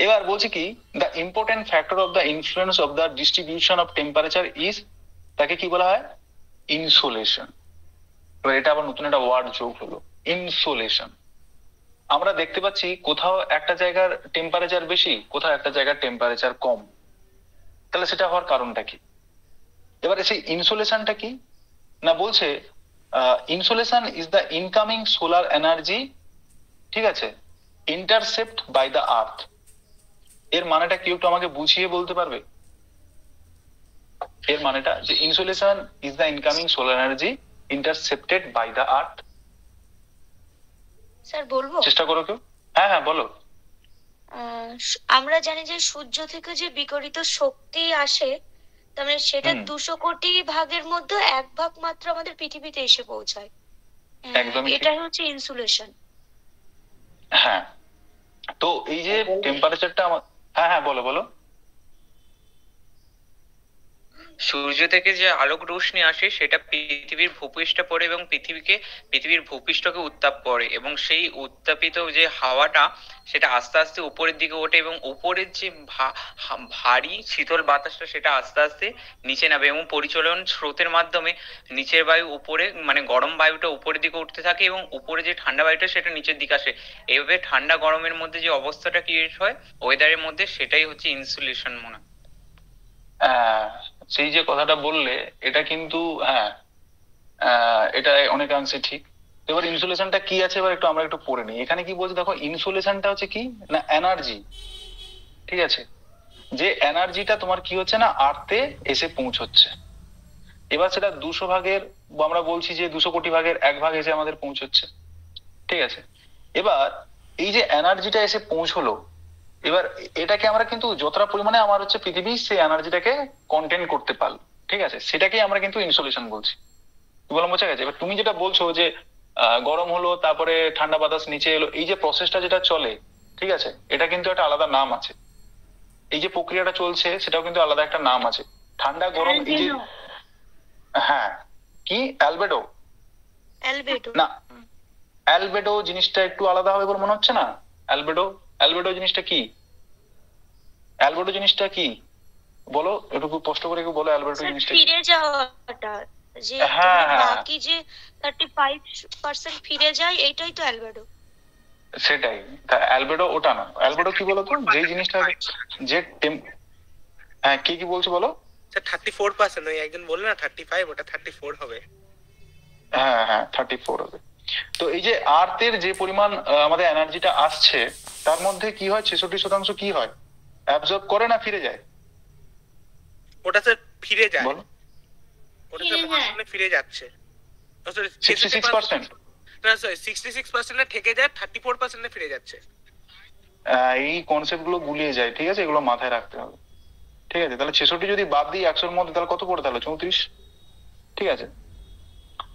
এবার বলছি কি, the important factor of the influence of the distribution of temperature is, তাকে কি বলা হয়, ইনসোলেশন। এবার এটা আবার নতুন একটা ওয়ার্ড যোগ হলো, ইনসোলেশন। আমরা দেখতে পাচ্ছি কোথাও একটা জায়গার টেম্পারেচার বেশি, কোথাও একটা জায়গার টেম্পারেচার কম। তাহলে সেটা হওয়ার কারণটা কি? এবারে সেই ইনসোলেশনটা কি না বলছে, insolation is the incoming solar energy, ঠিক আছে, ইন্টারসেপ্ট বাই দ্য আর্থ। এর মানেটা কি একটু আমাকে বুঝিয়ে বলতে পারবে? এর মানেটা যে insolation is the incoming solar energy intercepted by the earth. Sir বলবো? চেষ্টা করো কেউ। হ্যাঁ হ্যাঁ বলো। আমরা জানি যে সূর্য থেকে যে বিকিরিত শক্তি আসে, তার মানে সেটা 200 কোটি ভাগের মধ্যে 1 ভাগ মাত্র আমাদের পৃথিবীতে এসে পৌঁছায়। একদমই ঠিক। এটা হচ্ছে ইনসুলেশন। হ্যাঁ, তো এই যে টেম্পারেচারটা আমার, হ্যাঁ হ্যাঁ বলো বলো। সূর্য থেকে যে আলোক রশ্মি আসে সেটা পৃথিবীর ভূপৃষ্ঠে পড়ে এবং পৃথিবীর ভূপৃষ্ঠকে উত্তাপ করে, এবং সেই উত্তাপিত যে হাওয়াটা সেটা আস্তে আস্তে উপরের দিকে ওঠে, এবং উপরের যে ভারী শীতল বাতাসটা সেটা আস্তে আস্তে নিচে নামে, এবং পরিচলন স্রোতের মাধ্যমে নিচের বায়ু উপরে, মানে গরম বায়ুটা উপরের দিকে উঠতে থাকে, এবং উপরে যে ঠান্ডা বায়ুটা সেটা নিচের দিকে আসে। এইভাবে ঠান্ডা গরমের মধ্যে যে অবস্থাটা ক্রিয়েট হয় ওয়েদারের মধ্যে, সেটাই হচ্ছে ইনসুলেশন মনে হয়। সেই যে কথাটা বললে এটা কিন্তু হ্যাঁ, এটা অনেকাংশে ঠিক। এবার ইনসুলেশনটা কি আছে এবার একটু আমরা একটু পড়ে নিই। এখানে কি বলছে দেখো, ইনসুলেশনটা হচ্ছে কি না এনার্জি, ঠিক আছে, যে এনার্জিটা তোমার কি হচ্ছে না আর্থে এসে পৌঁছচ্ছে। এবার সেটা 200 ভাগের, আমরা বলছি যে 200 কোটি ভাগের 1 ভাগ এসে আমাদের পৌঁছচ্ছে, ঠিক আছে। এবার এই যে এনার্জিটা এসে পৌঁছলো, এবার এটাকে আমরা কিন্তু যতটা পরিমাণে আমার হচ্ছে পৃথিবী সেই এনার্জিটাকে কন্টেন করতে পারলো, ঠিক আছে, সেটাকেই আমরা কিন্তু ইনসুলেশন বলছি। বললাম বোঝা গেছে? এবার তুমি যেটা বলছো যে গরম হলো তারপরে ঠান্ডা বাতাস নিচে এলো, এই যে প্রসেসটা যেটা চলে, ঠিক আছে, এটা কিন্তু একটা আলাদা নাম আছে। এই যে প্রক্রিয়াটা চলছে সেটাও কিন্তু আলাদা একটা নাম আছে, ঠান্ডা গরম এই যে। হ্যাঁ, কি অ্যালবেডো? অ্যালবেডো না, অ্যালবেডো জিনিসটা একটু আলাদা হবে বলে মনে হচ্ছে না। অ্যালবেডো জিনিসটা কি? অ্যালবেডো জিনিসটা কি বলো, একটু কষ্ট করে বলো অ্যালবেডো জিনিসটা কি? ফিরে যাওয়াটা, যে হ্যাঁ হ্যাঁ বাকি যে 35% ফিরে যায়, এইটাই তো অ্যালবেডো। সেটাই, তা অ্যালবেডো ওটা না। অ্যালবেডো কি বলতো, যে জিনিসটা যে হ্যাঁ কি বলছো বলো। 34%, ওই একজন বললো না 35, ওটা 34 হবে। হ্যাঁ হ্যাঁ 34 হবে। তো এই যে আর্থের যে পরিমাণ আমাদের এনার্জিটা আসছে তার মধ্যে কি হয়, 66% কি হয়, অ্যাবজর্ব করে না ফিরে যায়? ওটা স্যার ফিরে যায়, বলো। ওটা স্যার মহাশূন্যে ফিরে যাচ্ছে। 66%? না স্যার 66% থেকে যায়, 34% ফিরে যাচ্ছে। এই কনসেপ্ট গুলো গুলিয়ে যায়, ঠিক আছে, এগুলো মাথায় রাখতে হবে, ঠিক আছে। তাহলে 66 যদি বাদ দিই 100-র মধ্যে, তাহলে কত পড়ে, তাহলে 34, ঠিক আছে।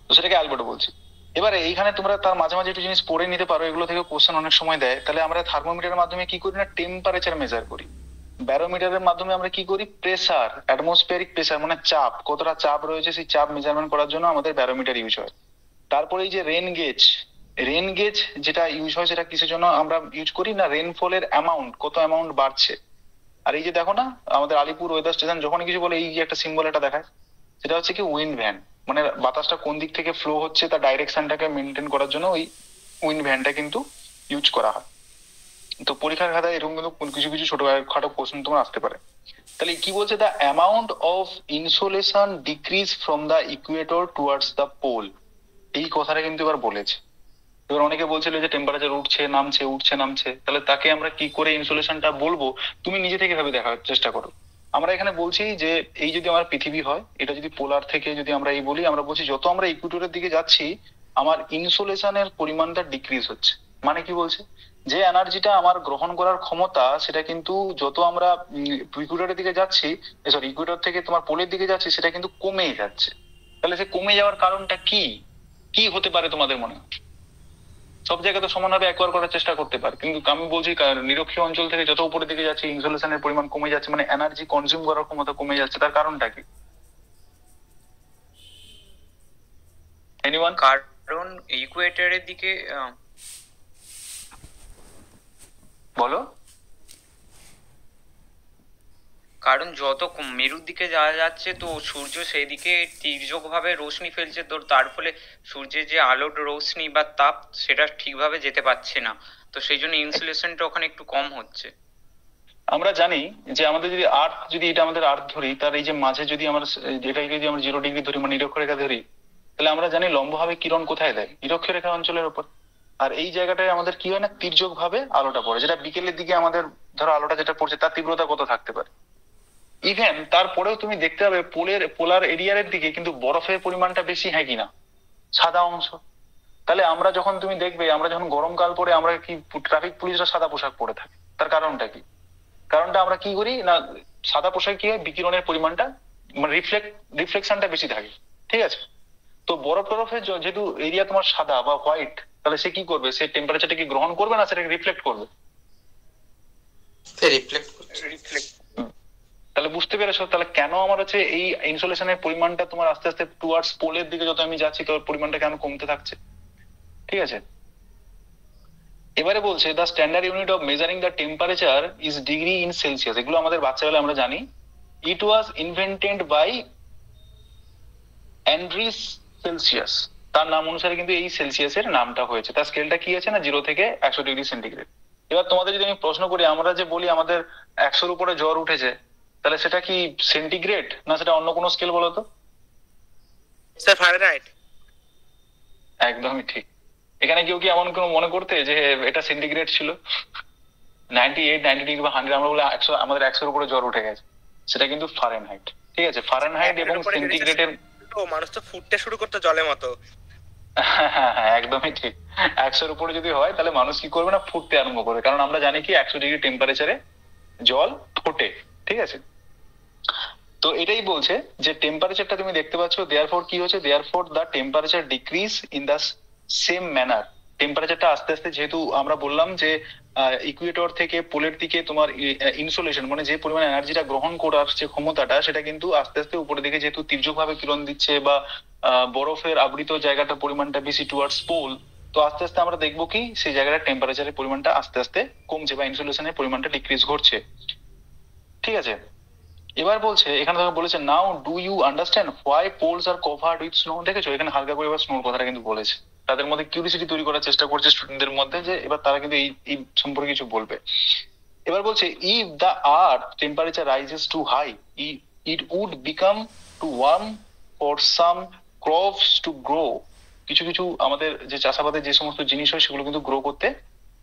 তো সেটাকে অ্যালবেডো বলছি। এবারে এইখানে তোমরা তার মাঝে মাঝে একটু জিনিস পড়ে নিতে পারো, এগুলো থেকে কোশ্চেন অনেক সময় দেয়। তাহলে আমরা থার্মোমিটারের মাধ্যমে কি করি না টেম্পারেচার মেজার করি, ব্যারোমিটারের মাধ্যমে আমরা কি করি প্রেসার, অ্যাটমসফিয়ারিক প্রেসার মানে চাপ, কতটা চাপ রয়েছে সেই চাপ মেজারমেন্ট করার জন্য আমাদের ব্যারোমিটার ইউজ হয়। তারপরে এই যে রেন গেজ যেটা ইউজ হয় সেটা কিসের জন্য আমরা ইউজ করি না রেনফলের অ্যামাউন্ট, কত অ্যামাউন্ট বাড়ছে। আর এই যে দেখো না আমাদের আলিপুর ওয়েদার স্টেশন যখন কিছু বলে, এই যে একটা সিম্বল এটা দেখায়, সেটা হচ্ছে কি উইন্ড ভ্যান, মানে বাতাসটা কোন দিক থেকে ফ্লো হচ্ছে তার ডাইরেকশনটাকে মেনটেন করার জন্য ওই উইন্ড ভ্যানটা কিন্তু ইউজ করা হয়। তো পরীক্ষার খাতায় এরকম কিন্তু কিছু কিছু ছোটখাটো কোশ্চেন তোমার আসতে পারে। তাহলে কি বলছে, the amount of insolation decrease from the equator towards the pole, এই কথাটা কিন্তু এবার বলেছে। এবার অনেকে বলছিল যে টেম্পারেচার উঠছে নামছে, তাহলে তাকে আমরা কি করে ইনসোলেশনটা বলবো, তুমি নিজে থেকে ভেবে দেখার চেষ্টা করো। আমরা এখানে বলছি যে এই যদি আমার পৃথিবী হয়, এটা যদি পোলার থেকে যদি আমরা এই বলি, আমরা বলছি যত আমরা ইকুয়েটরের দিকে যাচ্ছি আমার ইনসোলেশনের পরিমাণটা ডিক্রিজ হচ্ছে। মানে কি বলছে, যে এনার্জিটা আমার গ্রহণ করার ক্ষমতা সেটা কিন্তু যত আমরা ইকুয়েটরের দিকে যাচ্ছি, ইকুয়েটর থেকে তোমার পোলের দিকে যাচ্ছি, সেটা কিন্তু কমেই যাচ্ছে। তাহলে সে কমে যাওয়ার কারণটা কি কি হতে পারে তোমাদের মনে? সব জায়গায় তো সমানভাবে একবার করার চেষ্টা করতে পারে, কিন্তু আমি বলছি নিরক্ষীয় অঞ্চল থেকে যত উপরের দিকে যাচ্ছে ইনসোলেশনের পরিমাণ কমে যাচ্ছে, মানে এনার্জি কনজিউম করার ক্ষমতা কমে যাচ্ছে। তার কারণটা কি? এনিওয়ান? কারণ ইকুয়েটরের দিকে বলো। কারণ যত মেরুর দিকে যাওয়া যাচ্ছে তো সূর্য সেই দিকে তির্যকভাবে রোশনি ফেলছে, তো তার ফলে সূর্যের যে আলোর রোশনি বা তাপ সেটা ঠিকভাবে যেতে পারছে না, তো সেই জন্য ইনসুলেশনটা ওখানে একটু কম হচ্ছে। আমরা জানি যে আমাদের যদি আর্থ, যদি এটা আমাদের আর্থ ধরি, তার এই যে মাঝে যদি আমরা যেটাকে যদি আমরা 0 ডিগ্রি ধরি মানে নিরক্ষরেখা ধরি, তাহলে আমরা জানি লম্বভাবে কিরণ কোথায় দেয়? নিরক্ষরেখা অঞ্চলের উপর। আর এই জায়গাটায় আমাদের কি হয় না, তির্যক ভাবে আলোটা পড়ে, যেটা বিকেলের দিকে আমাদের ধরো আলোটা যেটা পড়ছে তার তীব্রতা কত থাকতে পারে। ইভেন তারপরেও তুমি দেখতে পাবে পোলার এরিয়ার দিকে কিন্তু বরফের পরিমাণটা বেশি, হ্যাঁ কিনা, সাদা অংশ। তাহলে আমরা যখন তুমি দেখবে, আমরা যখন গরমকাল পরে আমরা কি ট্রাফিক পুলিশরা সাদা পোশাক পরে থাকে, তার কারণটা কি? কারণটা আমরা কি করি না, সাদা পোশাকে কি হয়, বিকিরণের পরিমাণটা মানে রিফ্লেকশনটা বেশি থাকে, ঠিক আছে। তো বরফের যেহেতু এরিয়া তোমার সাদা বা হোয়াইট, তাহলে সে কি করবে, সে টেম্পারেচারটা কি গ্রহণ করবে না সেটাকে রিফ্লেক্ট করবে? রিফ্লেক্ট। তাহলে বুঝতে পেরেছো তাহলে কেন আমার হচ্ছে এই ইনসুলেশনের পরিমাণটা তোমার আস্তে আস্তে টুয়ার্ডস পোলের দিকে যত আমি যাচ্ছি তোর পরিমাণটা কেন কমতে থাকছে, ঠিক আছে। এবারে বলছে the standard unit of measuring the temperature is degree in Celsius. এগুলো আমাদের বাচ্চাবেলা আমরা জানি। ইট was invented by Andrés Celsius, তার নাম অনুসারে কিন্তু এই সেলসিয়াসের নামটা হয়েছে। তার স্কেলটা কি আছে না 0 থেকে 100 ডিগ্রি সেন্টিগ্রেড। এবার তোমাদের যদি আমি প্রশ্ন করি, আমরা যে বলি আমাদের 100-র উপরে জ্বর উঠেছে, তাহলে সেটা কি সেন্টিগ্রেড না সেটা অন্য কোনো স্কেল বলো তো? Sir Fahrenheit. একদমই ঠিক। এখানে কেউ কি এমন কোনো মনে করতে যে এটা সেন্টিগ্রেড ছিল? 98, 90 ডিগ্রি বা 100 আমরা বলে 100, আমাদের 100-র উপরে জ্বর উঠে গেছে, সেটা কিন্তু ফারেনহাইট, ঠিক আছে। ফারেনহাইট এবং সেন্টিগ্রেডের মানুষ তো ফুটতে শুরু করতে জলের মতো। হ্যাঁ, একদমই ঠিক। 100-র উপরে যদি হয় তাহলে মানুষ কি করবে না, ফুটতে আরম্ভ করবে, কারণ আমরা জানি কি 100 ডিগ্রি টেম্পারেচারে জল ফোটে, ঠিক আছে। তো এটাই বলছে যে টেম্পারেচারটা তুমি দেখতে পাচ্ছ, দেয়ারফর কি হচ্ছে, therefore the temperature decrease in the same manner. টেম্পারেচারটা আস্তে আস্তে, যেহেতু আমরা বললাম যে ইকুয়েটর থেকে পোলের দিকে তোমার ইনসোলেশন মানে যে পরিমাণ এনার্জিটা গ্রহণ করার যে ক্ষমতাটা, সেটা কিন্তু আস্তে আস্তে উপরের দিকে যেহেতু তির্যকভাবে কিরণ দিচ্ছে বা বরফের আবৃত জায়গাটার পরিমাণটা বেশি টুয়ার্ডস পোল, তো আস্তে আস্তে আমরা দেখবো কি সেই জায়গাটা টেম্পারেচারের পরিমাণটা আস্তে আস্তে কমছে বা ইনসোলেশনের পরিমাণটা ডিক্রিজ ঘটছে, ঠিক আছে। এবার বলছে, এখানে ধরো বলেছে now do you understand why poles are covered with snow. দেখেছো এখানে হালকা করে এবার স্নোর কথাটা কিন্তু বলেছে, তাদের মধ্যে কিউরিসিটি তৈরি করার চেষ্টা করছে স্টুডেন্টদের মধ্যে, যে এবার তারা কিন্তু এই সম্পর্কে কিছু বলবে। এবার বলছে if the earth temperature rises too high it would become too warm for some crops to grow. কিছু কিছু আমাদের যে চাষাবাদের যে সমস্ত জিনিস হয় সেগুলো কিন্তু গ্রো করতে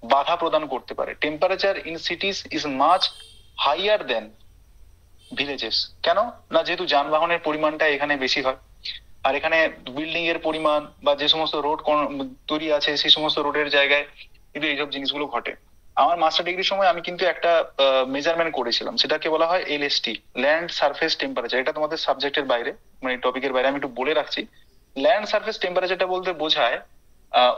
বাধা প্রদান করতে পারে। Temperature in cities is much higher than villages. কেন না, যেহেতু যানবাহনের পরিমাণটা এখানে বেশি হয়, আর এখানে বিল্ডিং এর পরিমাণ বা যে সমস্ত রোড তৈরি আছে সেই সমস্ত রোডের জায়গায় কিন্তু এইসব জিনিসগুলো ঘটে। আমার মাস্টার ডিগ্রির সময় আমি কিন্তু একটা মেজারমেন্ট করেছিলাম, সেটাকে বলা হয় এলএসটি, ল্যান্ড সারফেস টেম্পারেচার। এটা তোমাদের সাবজেক্টের বাইরে, মানে টপিকের বাইরে, আমি একটু বলে রাখছি। ল্যান্ড সারফেস টেম্পারেচারটা বলতে বোঝায়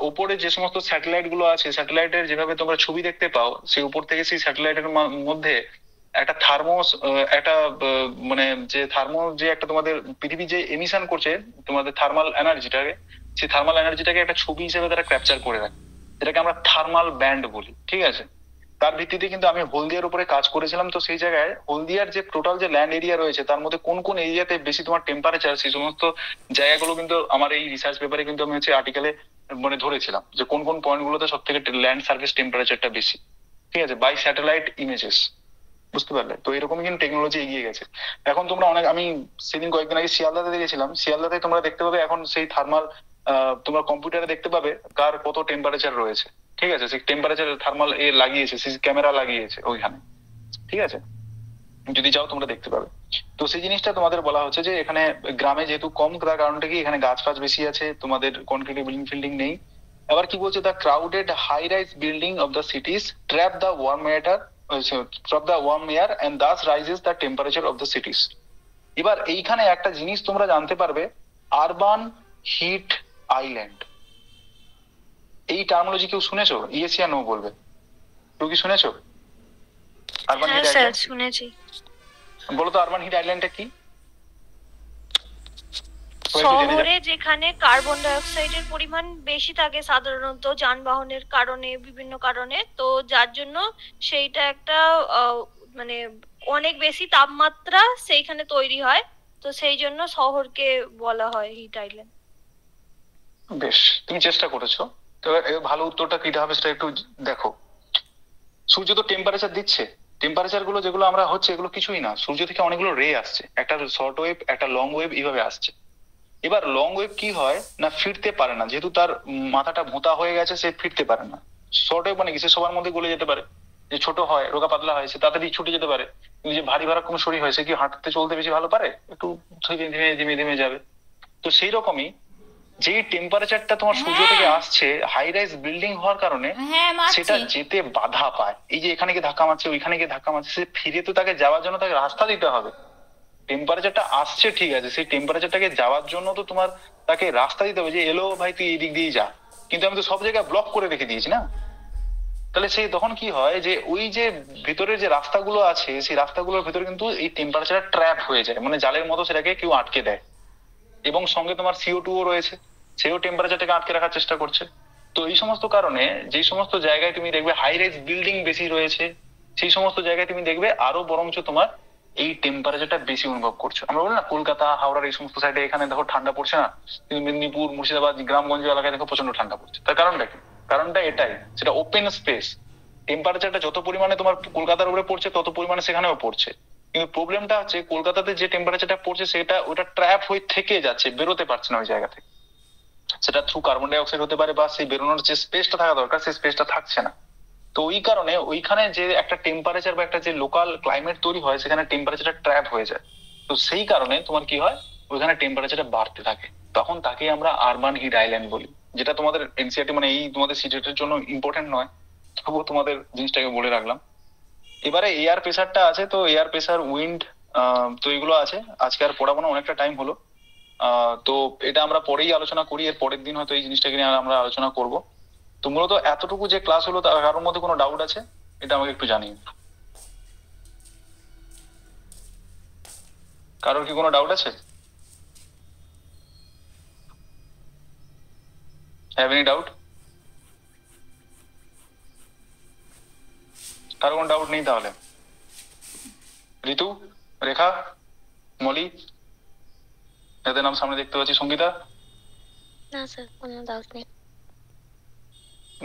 উপরে যে সমস্ত স্যাটেলাইট গুলো আছে, স্যাটেলাইটের যেভাবে তোমরা ছবি দেখতে পাও, সেই উপর থেকে সেই স্যাটেলাইটের মধ্যে একটা থার্মোস, একটা মানে যে থার্মো যে একটা তোমাদের পৃথিবী যে এমিশন করছে তোমাদের থার্মাল এনার্জিটাকে, সেই থার্মাল এনার্জিটাকে একটা ছবি হিসেবে তারা ক্যাপচার করে রাখে, যেটাকে আমরা থার্মাল ব্যান্ড বলি, ঠিক আছে। তার ভিত্তিতে কিন্তু আমি হলদিয়ার উপরে কাজ করেছিলাম। তো সেই জায়গায় হলদিয়ার যে টোটাল যে ল্যান্ড এরিয়া রয়েছে তার মধ্যে কোন কোন এরিয়াতে বেশি তোমার টেম্পারেচার, সেই সমস্ত জায়গাগুলো কিন্তু আমার এই রিসার্চ পেপারে কিন্তু আমি হচ্ছে আর্টিকেলে মানে ধরেছিলাম যে কোন কোন পয়েন্ট গুলোতে সব থেকে ল্যান্ড সার্ফেস টেম্পারেচারটা বেশি, ঠিক আছে, বাই স্যাটেলাইট ইমেজেস। বুঝতে পারলে? তো এরকম কিন্তু টেকনোলজি এগিয়ে গেছে। এখন তোমরা অনেক, আমি সেদিন কয়েকদিন আগে শিয়ালদাতে গেছিলাম, শিয়ালদাতে তোমরা দেখতে পাবে এখন সেই থার্মাল, তোমরা কম্পিউটারে দেখতে পাবে কার কত টেম্পারেচার রয়েছে, ঠিক আছে। সেই টেম্পারেচার থার্মাল এ লাগিয়েছে, সিসি ক্যামেরা লাগিয়েছে ওইখানে, ঠিক আছে, যদি চাও তোমরা দেখতে পাবে। তো সেই জিনিসটা তোমাদের বলা হচ্ছে যে এখানে গ্রামে যেহেতু কম, তার কারণটা কি এখানে গাছ ফাছ বেশি আছে, তোমাদের কনক্রিট বিল্ডিং ফিল্ডিং নেই। আবার কি বলছে, the crowded high rise building of the cities trap the warm air and thus rises the temperature of the cities. এবার এইখানে একটা জিনিস তোমরা জানতে পারবে, আরবান হিট আইল্যান্ড। এই টার্মোলজি কেউ শুনেছো? ইয়েস या নো বলবে। কেউ কি শুনেছো আরবান হিট আইল্যান্ড? স্যার শুনেছি। বলো তো আরবান হিট আইল্যান্ডটা কি? শহরে যেখানে কার্বন ডাই অক্সাইডের পরিমাণ বেশি থাকে সাধারণত যানবাহনের কারণে, বিভিন্ন কারণে, তো যার জন্য সেইটা একটা মানে অনেক বেশি তাপমাত্রা সেইখানে তৈরি হয়, তো সেই জন্য শহরকে বলা হয় হিট আইল্যান্ড। বেশ, তুমি চেষ্টা করেছো। তো এবার ভালো উত্তরটা কিটা হবে সেটা একটু দেখো। সূর্য তো টেম্পারেচার দিচ্ছে, টেম্পারেচার গুলো যেগুলো আমরা হচ্ছে এগুলো কিছুই না, সূর্য থেকে অনেকগুলো রে আসছে, একটা শর্ট ওয়েভ একটা লং ওয়েভ এইভাবে আসছে। এবার লং ওয়েভ কি হয় না, ফিরতে পারে না, যেহেতু তার মাথাটা ভোঁতা হয়ে গেছে, সে ফিরতে পারে না। শর্ট ওয়েভ মানে কি, সে সবার মধ্যে গলে যেতে পারে, যে ছোট হয় রোগা পাতলা হয় সে তাড়াতাড়ি ছুটে যেতে পারে, কিন্তু যে ভারী ভারক্কম শরীর হয় সে কি হাঁটতে চলতে বেশি ভালো পারে, একটু ধীমে ধীমে ধীমে ধীমে যাবে। তো সেই রকমই যেই টেম্পারেচারটা তোমার সূর্য থেকে আসছে হাই রাইজ বিল্ডিং হওয়ার কারণে সেটা যেতে বাধা পায়। এই যে এখানে গিয়ে ধাক্কা মারছে ওইখানে গিয়ে ধাক্কা মারছে, সে ফিরে তো তাকে যাওয়ার জন্য তাকে রাস্তা দিতে হবে। টেম্পারেচারটা আসছে ঠিক আছে, সেই টেম্পারেচারটাকে যাওয়ার জন্য তো তোমার তাকে রাস্তা দিতে হবে, যে এলো ভাই তুই এই দিক দিয়ে যা, কিন্তু আমি তো সব জায়গায় ব্লক করে রেখে দিয়েছি না। তাহলে সেই তখন কি হয় যে ওই যে ভিতরের যে রাস্তাগুলো আছে সেই রাস্তাগুলোর ভিতরে কিন্তু এই টেম্পারেচার ট্র্যাপ হয়ে যায়, মানে জালের মতো সেটাকে কেউ আটকে দেয়। এবং সঙ্গে তোমার CO2 ও রয়েছে, সেও টেম্পারেচারটাকে আটকে রাখার চেষ্টা করছে। তো এই সমস্ত কারণে যে সমস্ত জায়গায় তুমি দেখবে হাই রাইজ বিল্ডিং বেশি রয়েছে সেই সমস্ত জায়গায় তুমি দেখবে আরো বরঞ্চ তোমার এই টেম্পারেচারটা বেশি অনুভব করছো। আমরা বলি না কলকাতা হাওড়ার এই সমস্ত সাইডে এখানে দেখো ঠান্ডা পড়ছে না, কিন্তু মেদিনীপুর মুর্শিদাবাদ গ্রামগঞ্জ এলাকায় দেখো প্রচন্ড ঠান্ডা পড়ছে। তার কারণটা কি? কারণটা এটাই, সেটা ওপেন স্পেস। টেম্পারেচারটা যত পরিমাণে তোমার কলকাতার উপরে পড়ছে তত পরিমাণে সেখানেও পড়ছে, কিন্তু প্রবলেমটা হচ্ছে কলকাতাতে যে টেম্পারেচারটা পড়ছে সেটা ওটা ট্র্যাপ হয়ে থেকে যাচ্ছে, বেরোতে পারছে না ওই জায়গা থেকে। সেটা থ্রু কার্বন ডাই অক্সাইড হতে পারে, বা সেই বেরোনোর যে স্পেসটা থাকা দরকার সেই স্পেসটা থাকছে না। তো ওই কারণে ওইখানে যে একটা টেম্পারেচার বা একটা যে লোকাল ক্লাইমেট তৈরি হয় সেখানে টেম্পারেচারটা ট্র্যাপ হয়ে যায়। তো সেই কারণে তোমার কি হয়, ওইখানে টেম্পারেচারটা বাড়তে থাকে, তখন তাকে আমরা আরবান হিট আইল্যান্ড বলি। যেটা তোমাদের এনসিআরটি মানে এই তোমাদের সিটেটের জন্য ইম্পর্টেন্ট নয়, তবুও তোমাদের জিনিসটাকে বলে রাখলাম। এবারে এয়ার প্রেসারটা আছে, তো এয়ার প্রেসার উইন্ড তো এগুলো আছে। আজকে আর পড়াবো না, অনেকটা টাইম হলো। তো এটা আমরা পরেই আলোচনা করি, এর পরের দিন হয়তো এই জিনিসটাকে নিয়ে আমরা আলোচনা করব। তো মূলত এতটুকু যে ক্লাস হলো, তার কারোর মধ্যে কোনো ডাউট আছে এটা আমাকে একটু জানিয়ে। কারোর কি কোনো ডাউট আছে? Have any doubt? কারো কোনো ডাউট নেই তাহলে? ঋতু, রেখা, মলি, এদের নাম সামনে দেখতে পাচ্ছি, সঙ্গীতা? না স্যার, কোনো ডাউট নেই।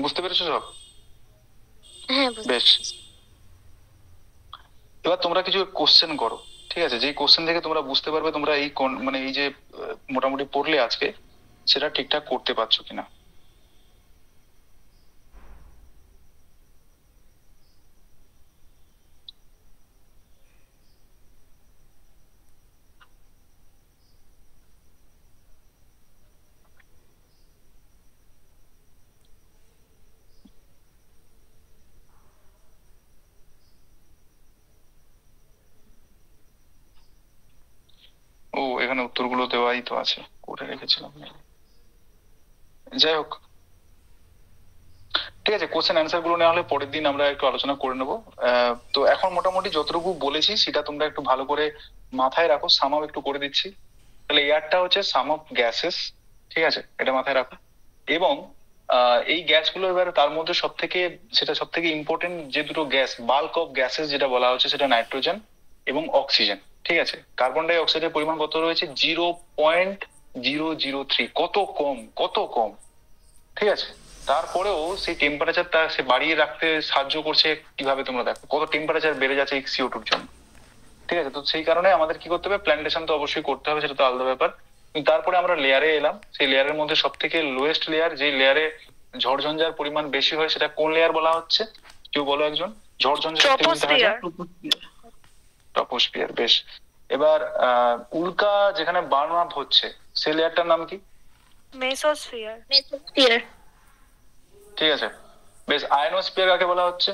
বুঝতে পেরেছো সব? হ্যাঁ, বেশ, এবার তোমরা কিছু কোশ্চেন করো, ঠিক আছে? যেই কোশ্চেন থেকে তোমরা বুঝতে পারবে তোমরা এই মানে এই যে মোটামুটি পড়লে আজকে সেটা ঠিকঠাক করতে পারছো কিনা। ও, এখানে উত্তরগুলো দেওয়াই তো আছে, করে রেখেছিলাম। যাই হোক, ঠিক আছে, কোশ্চেন অ্যান্সার গুলো নেওয়া হলে পরের দিন আমরা একটু আলোচনা করে নেবো। তো এখন মোটামুটি যতটুকু বলেছি সেটা তোমরা একটু ভালো করে মাথায় রাখো। সাম আপ একটু করে দিচ্ছি। তাহলে এয়ারটা হচ্ছে সাম অফ গ্যাসেস, ঠিক আছে, এটা মাথায় রাখো। এবং এই গ্যাসগুলো এবার তার মধ্যে সব থেকে ইম্পর্টেন্ট যে দুটো গ্যাস, বাল্ক অফ গ্যাসেস যেটা বলা হচ্ছে, সেটা নাইট্রোজেন এবং অক্সিজেন, ঠিক আছে? কার্বন ডাই অক্সাইডের পরিমাণ কত রয়েছে? 0.003, কত কম, কত কম, ঠিক আছে? তারপরেও সেই টেম্পারেচারটা সে বাড়িয়ে রাখতে সাহায্য করছে কিভাবে, তোমরা দেখো কত টেম্পারেচার বেড়ে যাচ্ছে এই CO2-র জন্য, ঠিক আছে? তো সেই কারণে আমাদের কি করতে হবে, প্ল্যান্টেশন তো অবশ্যই করতে হবে, সেটা তো আলাদা ব্যাপার। কিন্তু তারপরে আমরা লেয়ারে এলাম, সেই লেয়ারের মধ্যে সব থেকে লোয়েস্ট লেয়ার, যে লেয়ারে ঝড়ঝঞ্ঝার পরিমাণ বেশি হয়, সেটা কোন লেয়ার বলা হচ্ছে? কেউ বলো একজন। ঝড়ঝঞ্ঝা ট্রপোস্ফিয়ার। বেশ, এবার উল্কা যেখানে বার্ন আপ হচ্ছে সেই লেয়ারটার নাম কি? মেসোস্ফিয়ার। ঠিক আছে, বেশ। আয়নোস্ফিয়ার কাকে বলা হচ্ছে?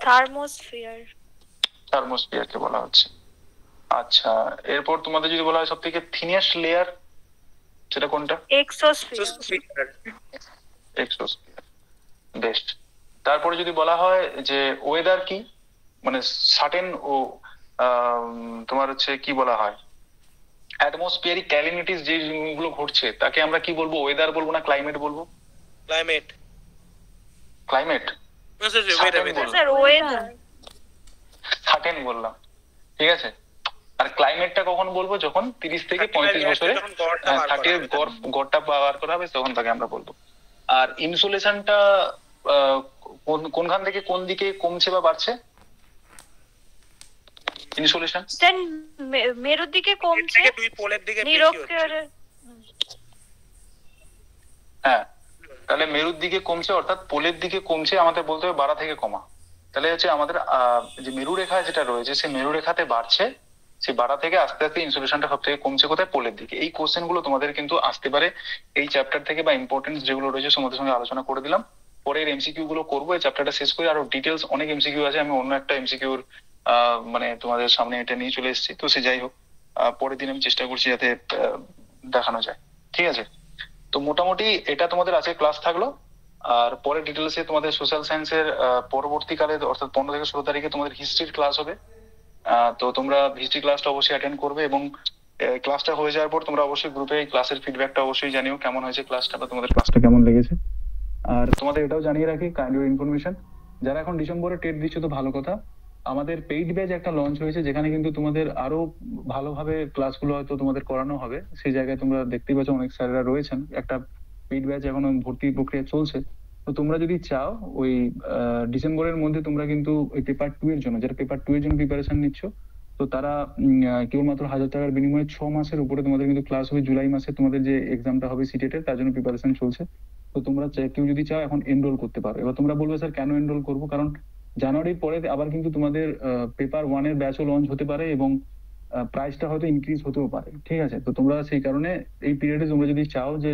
থার্মোস্ফিয়ার। থার্মোস্ফিয়ারকে বলা হচ্ছে। আচ্ছা, এরপর তোমাদের যদি বলা হয় সব থেকে থিনেস্ট লেয়ার, সেটা কোনটা? এক্সোস্ফিয়ার। এক্সোস্ফিয়ার। বেশ, তারপরে যদি বলা হয় যে ওয়েদার কি, মানে সার্টেন ও তোমার হচ্ছে কি বলা হয়, অ্যাটমসফিয়ারিক ক্যালিমিটিস যেগুলো ঘটছে তাকে আমরা কি বলবো? ওয়েদার বলবো না ক্লাইমেট বলবো? Climate. Climate. Sir weather. Thirteen বললাম, ঠিক আছে। আর ক্লাইমেটটা কখন বলবো? যখন 30 থেকে 35 বছরে 30 গড়টা বার করা হবে তখন তাকে আমরা বলবো। আর ইনসুলেশনটা কোনখান থেকে কোন দিকে কমছে বা বাড়ছে? ইনসুলেশন স্যার মেরুর দিকে কমছে, দুই পোলের দিকে নিরক্ষীয়। হ্যাঁ, তাহলে মেরুর দিকে কমছে অর্থাৎ পোলের দিকে কমছে, আমাদের বলতে হবে বাড়া থেকে কমা। তাহলে হচ্ছে আমাদের যে মেরু রেখা যেটা রয়েছে সেই মেরু রেখাতে বাড়ছে, সেই বাড়া থেকে আস্তে আস্তে ইনসুলেশনটা সব থেকে কমছে কোথায়? পোলের দিকে। এই কোশ্চেন গুলো তোমাদের কিন্তু আসতে পারে এই চ্যাপ্টার থেকে, বা ইম্পর্টেন্স যেগুলো রয়েছে তোমাদের সঙ্গে আলোচনা করে দিলাম। পরের এমসিকিউ গুলো করবো, এই চ্যাপ্টারটা শেষ করে আরো ডিটেলস অনেক এমসিকিউ আছে, আমি অন্য একটা এমসিকিউর মানে তোমাদের সামনে এটা নিয়ে চলে এসেছি। তো সে যাই হোক, পরের দিন আমি চেষ্টা করছি যাতে দেখানো যায়, ঠিক আছে। তো মোটামুটি এটা তোমাদের আজকে ক্লাস থাকলো। আর পরে ডিটেলসে তোমাদের সোশ্যাল সায়েন্সের পরবর্তীকালে অর্থাৎ 15 থেকে 16 তারিখে তোমাদের হিস্ট্রির ক্লাস হবে। তো তোমরা হিস্ট্রি ক্লাসটা অবশ্যই অ্যাটেন্ড করবে, এবং ক্লাসটা হয়ে যাওয়ার পর তোমরা অবশ্যই গ্রুপে ক্লাসের ফিডব্যাকটা অবশ্যই জানিও কেমন হয়েছে ক্লাসটা, বা তোমাদের ক্লাসটা কেমন লেগেছে। আর তোমাদের এটাও জানিয়ে রাখি কাইন্ড অফ ইনফরমেশন, যারা এখন ডিসেম্বরে টেট দিচ্ছ তো ভালো কথা, আমাদের পেইড ব্যাচ একটা লঞ্চ হয়েছে, যেখানে কিন্তু তোমাদের আরো ভালোভাবে ক্লাসগুলো হয়তো তোমাদের করানো হবে। সেই জায়গায় তোমরা দেখতেই পাচ্ছ অনেক স্যাররা রয়েছেন, একটা পেইড ব্যাচ এখনো ভর্তি প্রক্রিয়া চলছে। তো তোমরা যদি চাও ওই ডিসেম্বরের মধ্যে তোমরা কিন্তু ওই পেপার 2 এর জন্য, যারা পেপার 2 এর জন্য প্রিপারেশন নিচ্ছ, তো তারা কেবলমাত্র 1000 টাকার বিনিময়ে 6 মাসের উপরে তোমাদের কিন্তু ক্লাস হবে। জুলাই মাসে তোমাদের যে এক্সামটা হবে সিটেটের, তার জন্য প্রিপারেশন চলছে। তো তোমরা কেউ যদি চাও এখন এনরোল করতে পারো। এবার তোমরা বলবে স্যার কেন এনরোল করবো? কারণ জানুয়ারির পরে আবার কিন্তু তোমাদের পেপার 1 এর ব্যাচও লঞ্চ হতে পারে, এবং প্রাইসটা হয়তো ইনক্রিজ হতেও পারে, ঠিক আছে। তো তোমরা সেই কারণে এই পিরিয়ডে তোমরা যদি চাও যে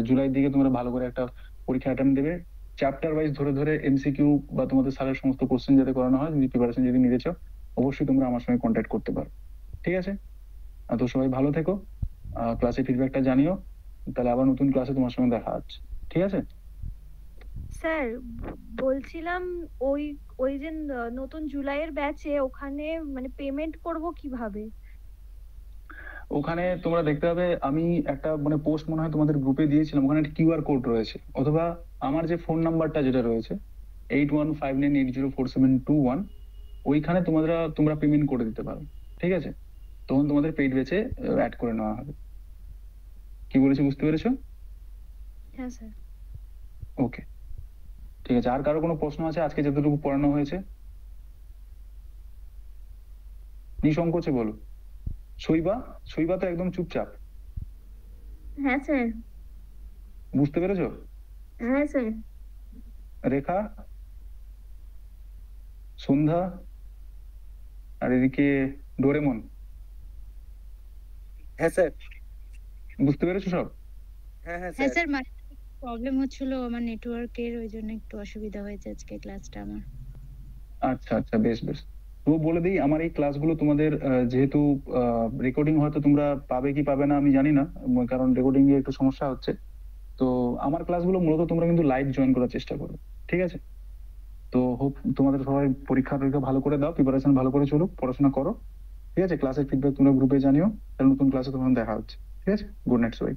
জুলাইয়ের দিকে তোমরা ভালো করে একটা পরীক্ষা অ্যাটেম্প দেবে, চ্যাপ্টার ওয়াইজ ধরে ধরে এমসিকিউ বা তোমাদের স্যারের সমস্ত কোশ্চেন যাতে করানো হয়, যদি প্রিপারেশন যদি নিতে চাও অবশ্যই তোমরা আমার সঙ্গে কন্ট্যাক্ট করতে পারো, ঠিক আছে। তো সবাই ভালো থেকো, ক্লাসে ফিডব্যাকটা জানিও, তাহলে আবার নতুন ক্লাসে তোমার সঙ্গে দেখা হচ্ছে, ঠিক আছে। স্যার বলছিলাম ওই ওই যে নতুন জুলাইয়ের ব্যাচে ওখানে মানে পেমেন্ট করব কিভাবে? ওখানে তোমরা দেখতে হবে, আমি একটা মানে পোস্ট মনে হয় তোমাদের গ্রুপে দিয়েছিলাম, ওখানে একটা কিউআর কোড রয়েছে, অথবা আমার যে ফোন নাম্বারটা যেটা রয়েছে 8159804721, ওইখানে তোমরা পেমেন্ট করে দিতে পারো, ঠিক আছে। তখন তোমাদের পেইড ব্যাচে অ্যাড করে নেওয়া হবে। কি বলেছি বুঝতে পেরেছো? হ্যাঁ স্যার। ওকে, ঠিক আছে। আর কারো কোনো প্রশ্ন আছে আজকে যতটুকু পড়ানো হয়েছে? নিঃসংকোচে বলো। শৈবা তো একদম চুপচাপ। হ্যাঁ স্যার। বুঝতে পেরেছো? হ্যাঁ স্যার। রেখা, সন্ধ্যা, আর এদিকে ডোরেমন। হ্যাঁ স্যার। বুঝতে পেরেছো সব? হ্যাঁ হ্যাঁ হ্যাঁ স্যার। স্যার, মানে প্রবলেম হচ্ছিল আমার নেটওয়ার্কের, ওই জন্য একটু অসুবিধা হয়েছে আজকে ক্লাসটা আমার। আচ্ছা আচ্ছা, বেশ বেশ। তো বলে দিই, আমার এই ক্লাসগুলো তোমাদের যেহেতু রেকর্ডিং হয়তো তোমরা পাবে কি পাবে না আমি জানি না, কারণ রেকর্ডিং এ একটু সমস্যা হচ্ছে। তো আমার ক্লাসগুলো মূলত তোমরা কিন্তু লাইভ জয়েন করার চেষ্টা করো, ঠিক আছে। তো হোপ তোমাদের সবাই পরীক্ষা ভালো করে দাও, প্রিপারেশন ভালো করে চলুক, পড়াশোনা করো, ঠিক আছে। ক্লাসের ফিডব্যাক তোমরা গ্রুপে জানিও, তাহলে নতুন ক্লাসে তোমার দেখা হচ্ছে, ঠিক আছে। গুড নাইট সবাই।